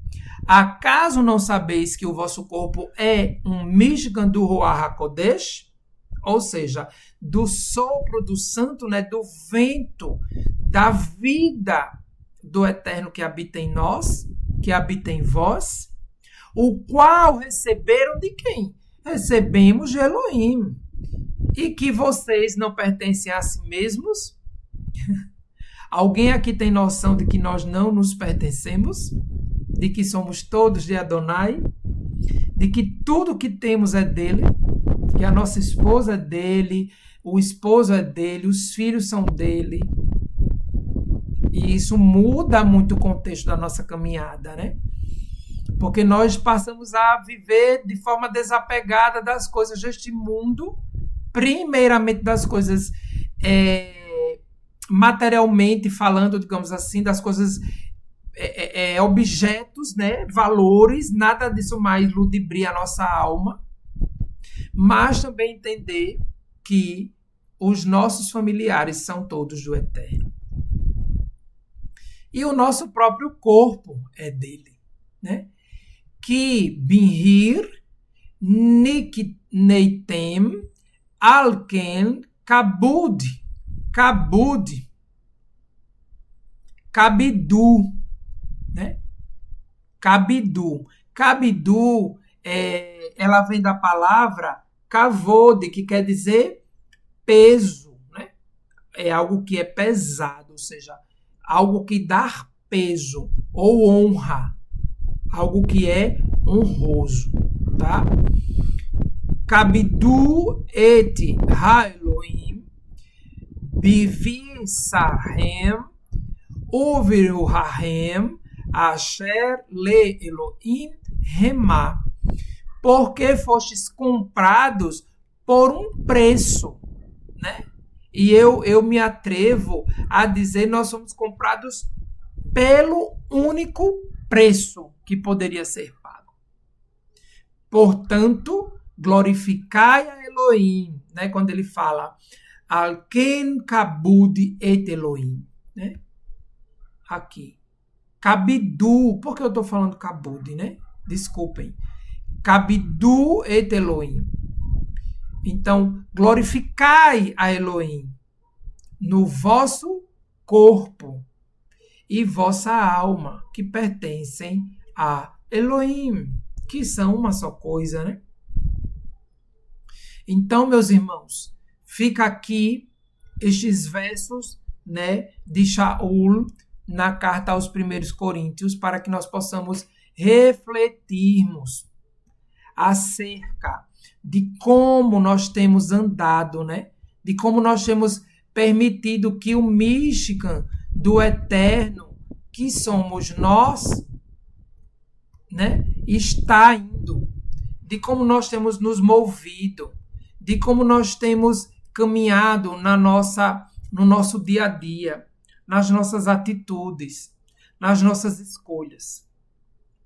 Acaso não sabeis que o vosso corpo é um Mishkan do Ruach HaKodesh? Ou seja, do sopro do santo, né, do vento, da vida do Eterno que habita em nós, que habita em vós, o qual receberam de quem? Recebemos de Elohim. E que vocês não pertencem a si mesmos? Alguém aqui tem noção de que nós não nos pertencemos? De que somos todos de Adonai? De que tudo que temos é dele? Que a nossa esposa é dele, o esposo é dele, os filhos são dele. E isso muda muito o contexto da nossa caminhada, né? Porque nós passamos a viver de forma desapegada das coisas deste mundo, primeiramente das coisas materialmente falando, digamos assim, das coisas, objetos, né? Valores, nada disso mais ludibria a nossa alma, mas também entender que os nossos familiares são todos do Eterno. E o nosso próprio corpo é dele, né? Que binhir nikneitem alken kabud kabidu, né? Kabidu ela vem da palavra kavod, que quer dizer peso, né? É algo que é pesado, ou seja, algo que dá peso ou honra, algo que é honroso, tá? Kabidu et ha-Elohim bivisahem uviruhahem asher le Elohim remá, porque fostes comprados por um preço, né? E eu me atrevo a dizer, nós somos comprados pelo único preço que poderia ser pago. Portanto, glorificai a Elohim, né? Quando ele fala Alken kabud et Elohim, né? Aqui. Kabidu, por que eu estou falando kabud, né? Desculpem. Kabidu et Elohim. Então, glorificai a Elohim no vosso corpo e vossa alma, que pertencem a Elohim, que são uma só coisa, né? Então, meus irmãos, fica aqui estes versos, né, de Shaul na carta aos 1 Coríntios, para que nós possamos refletirmos acerca de como nós temos andado, né? De como nós temos permitido que o Mishkan do Eterno, que somos nós, né? Está indo. De como nós temos nos movido, de como nós temos caminhado no nosso dia a dia, nas nossas atitudes, nas nossas escolhas.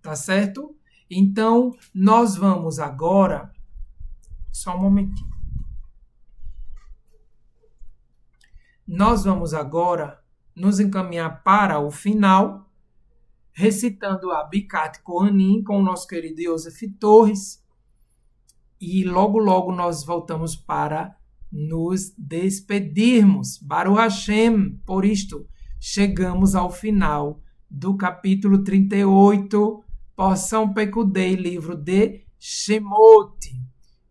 Tá certo? Então, nós vamos agora... Só um momentinho. Nós vamos agora nos encaminhar para o final, recitando a Bicat Kohanim com o nosso querido Yosef Torres, e logo logo nós voltamos para nos despedirmos. Baruch Hashem, por isto, chegamos ao final do capítulo 38, porção Pekudei, livro de Shemot.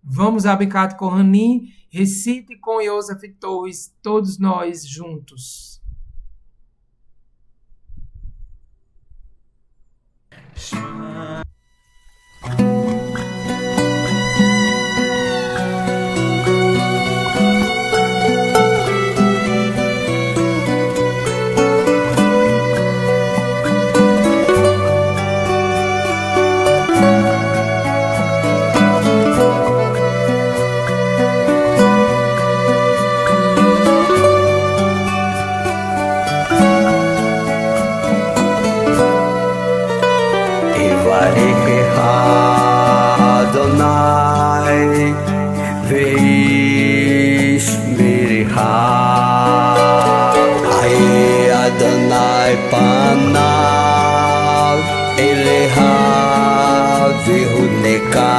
Vamos a Birkat Kohanim, recite com Yosef Torres, todos nós juntos. Adonai ve'ishmerecha Hayeh Adonai panav elecha vehuneka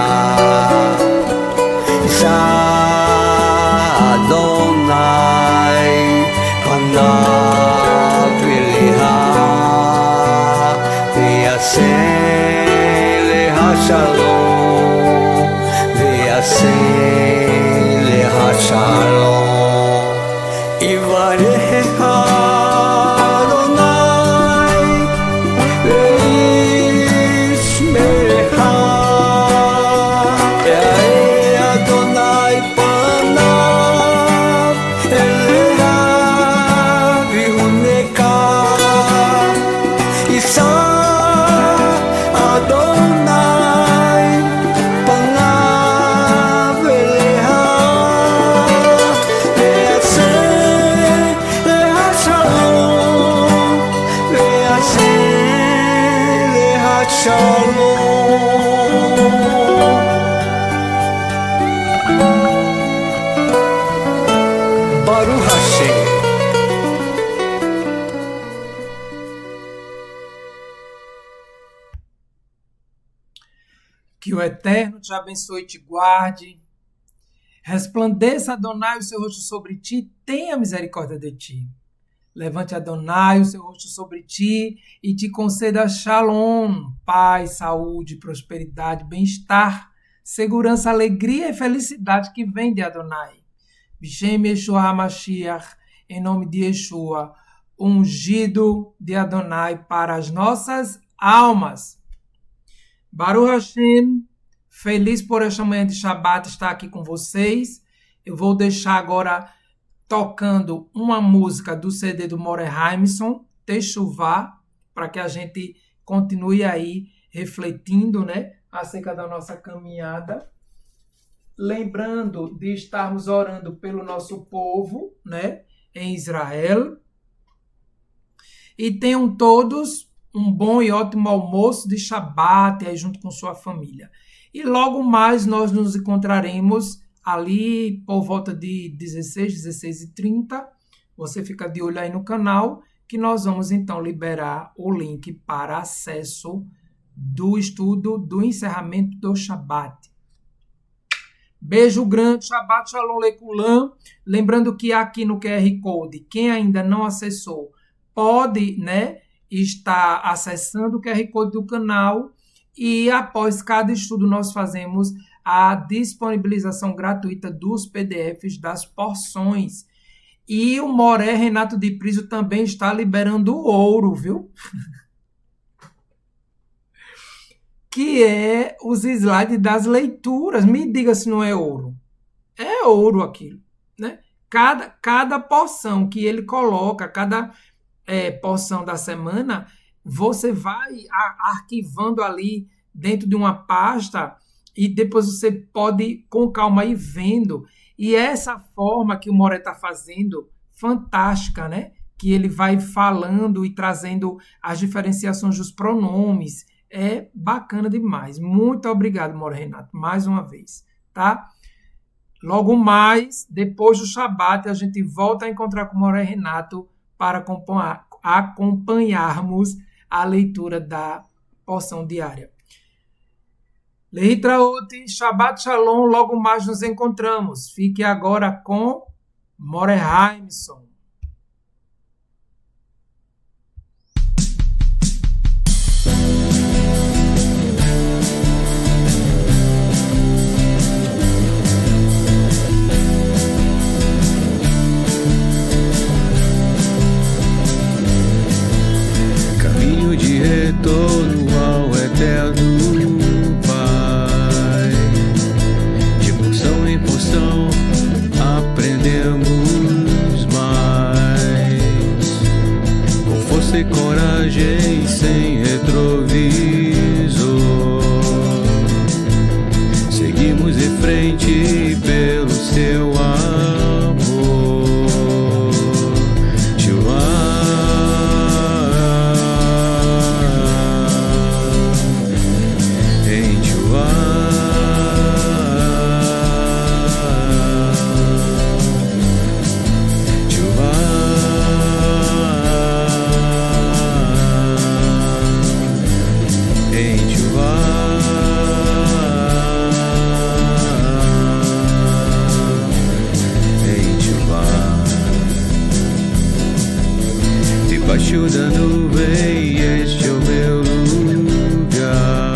Adonai panav elecha ve'yaseh lecha shalom ve'yaseh lecha shalom Yivarecha Adonai ve'yishmerecha Hayeh Adonai panav elecha vehuneka Yisa Adonai panav elecha ve'yaseh lecha shalom ve'yaseh lecha shalom Baruch Hashem. Que o Eterno te abençoe e te guarde. Resplandeça, Adonai, o seu rosto sobre ti, tenha misericórdia de ti. Levante, Adonai, o seu rosto sobre ti e te conceda shalom, paz, saúde, prosperidade, bem-estar, segurança, alegria e felicidade que vem de Adonai. Bishem Yeshua HaMashiach, em nome de Yeshua, ungido de Adonai para as nossas almas. Baruch Hashem, feliz por esta manhã de Shabbat estar aqui com vocês. Eu vou deixar agora tocando uma música do CD do More Haimson, Teshuvah, para que a gente continue aí refletindo, né, acerca da nossa caminhada. Lembrando de estarmos orando pelo nosso povo, né, em Israel. E tenham todos um bom e ótimo almoço de Shabbat aí junto com sua família. E logo mais nós nos encontraremos ali por volta de 16h30. Você fica de olho aí no canal, que nós vamos então liberar o link para acesso do estudo do encerramento do Shabbat. Beijo grande, Shabbat Shalom Lekulam. Lembrando que aqui no QR Code, quem ainda não acessou, pode, né, estar acessando o QR Code do canal e após cada estudo nós fazemos a disponibilização gratuita dos PDFs das porções. E o Moré Renato de Priso também está liberando o ouro, viu? Que é os slides das leituras. Me diga se não é ouro. É ouro aquilo, né? Cada porção que ele coloca, cada porção da semana, você vai arquivando ali dentro de uma pasta e depois você pode com calma ir vendo. E essa forma que o Moré está fazendo, fantástica, né? Que ele vai falando e trazendo as diferenciações dos pronomes. É bacana demais. Muito obrigado, Moré Renato, mais uma vez, tá? Logo mais, depois do Shabbat, a gente volta a encontrar com o Moré Renato para acompanharmos a leitura da porção diária. Leitraot, Shabbat Shalom, logo mais nos encontramos. Fique agora com Moreheimson. Caminho de retorno ao eterno Pai. De porção em porção aprendemos mais. Com força e coragem sem retrovisor. Seguimos em frente pelo seu amor. Debaixo da nuvem, este é o meu lugar.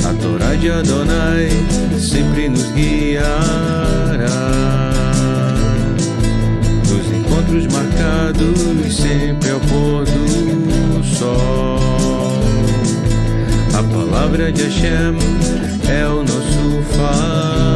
A Torá de Adonai sempre nos guiará. Nos encontros marcados, sempre ao pôr do sol. A palavra de Hashem é o nosso faro.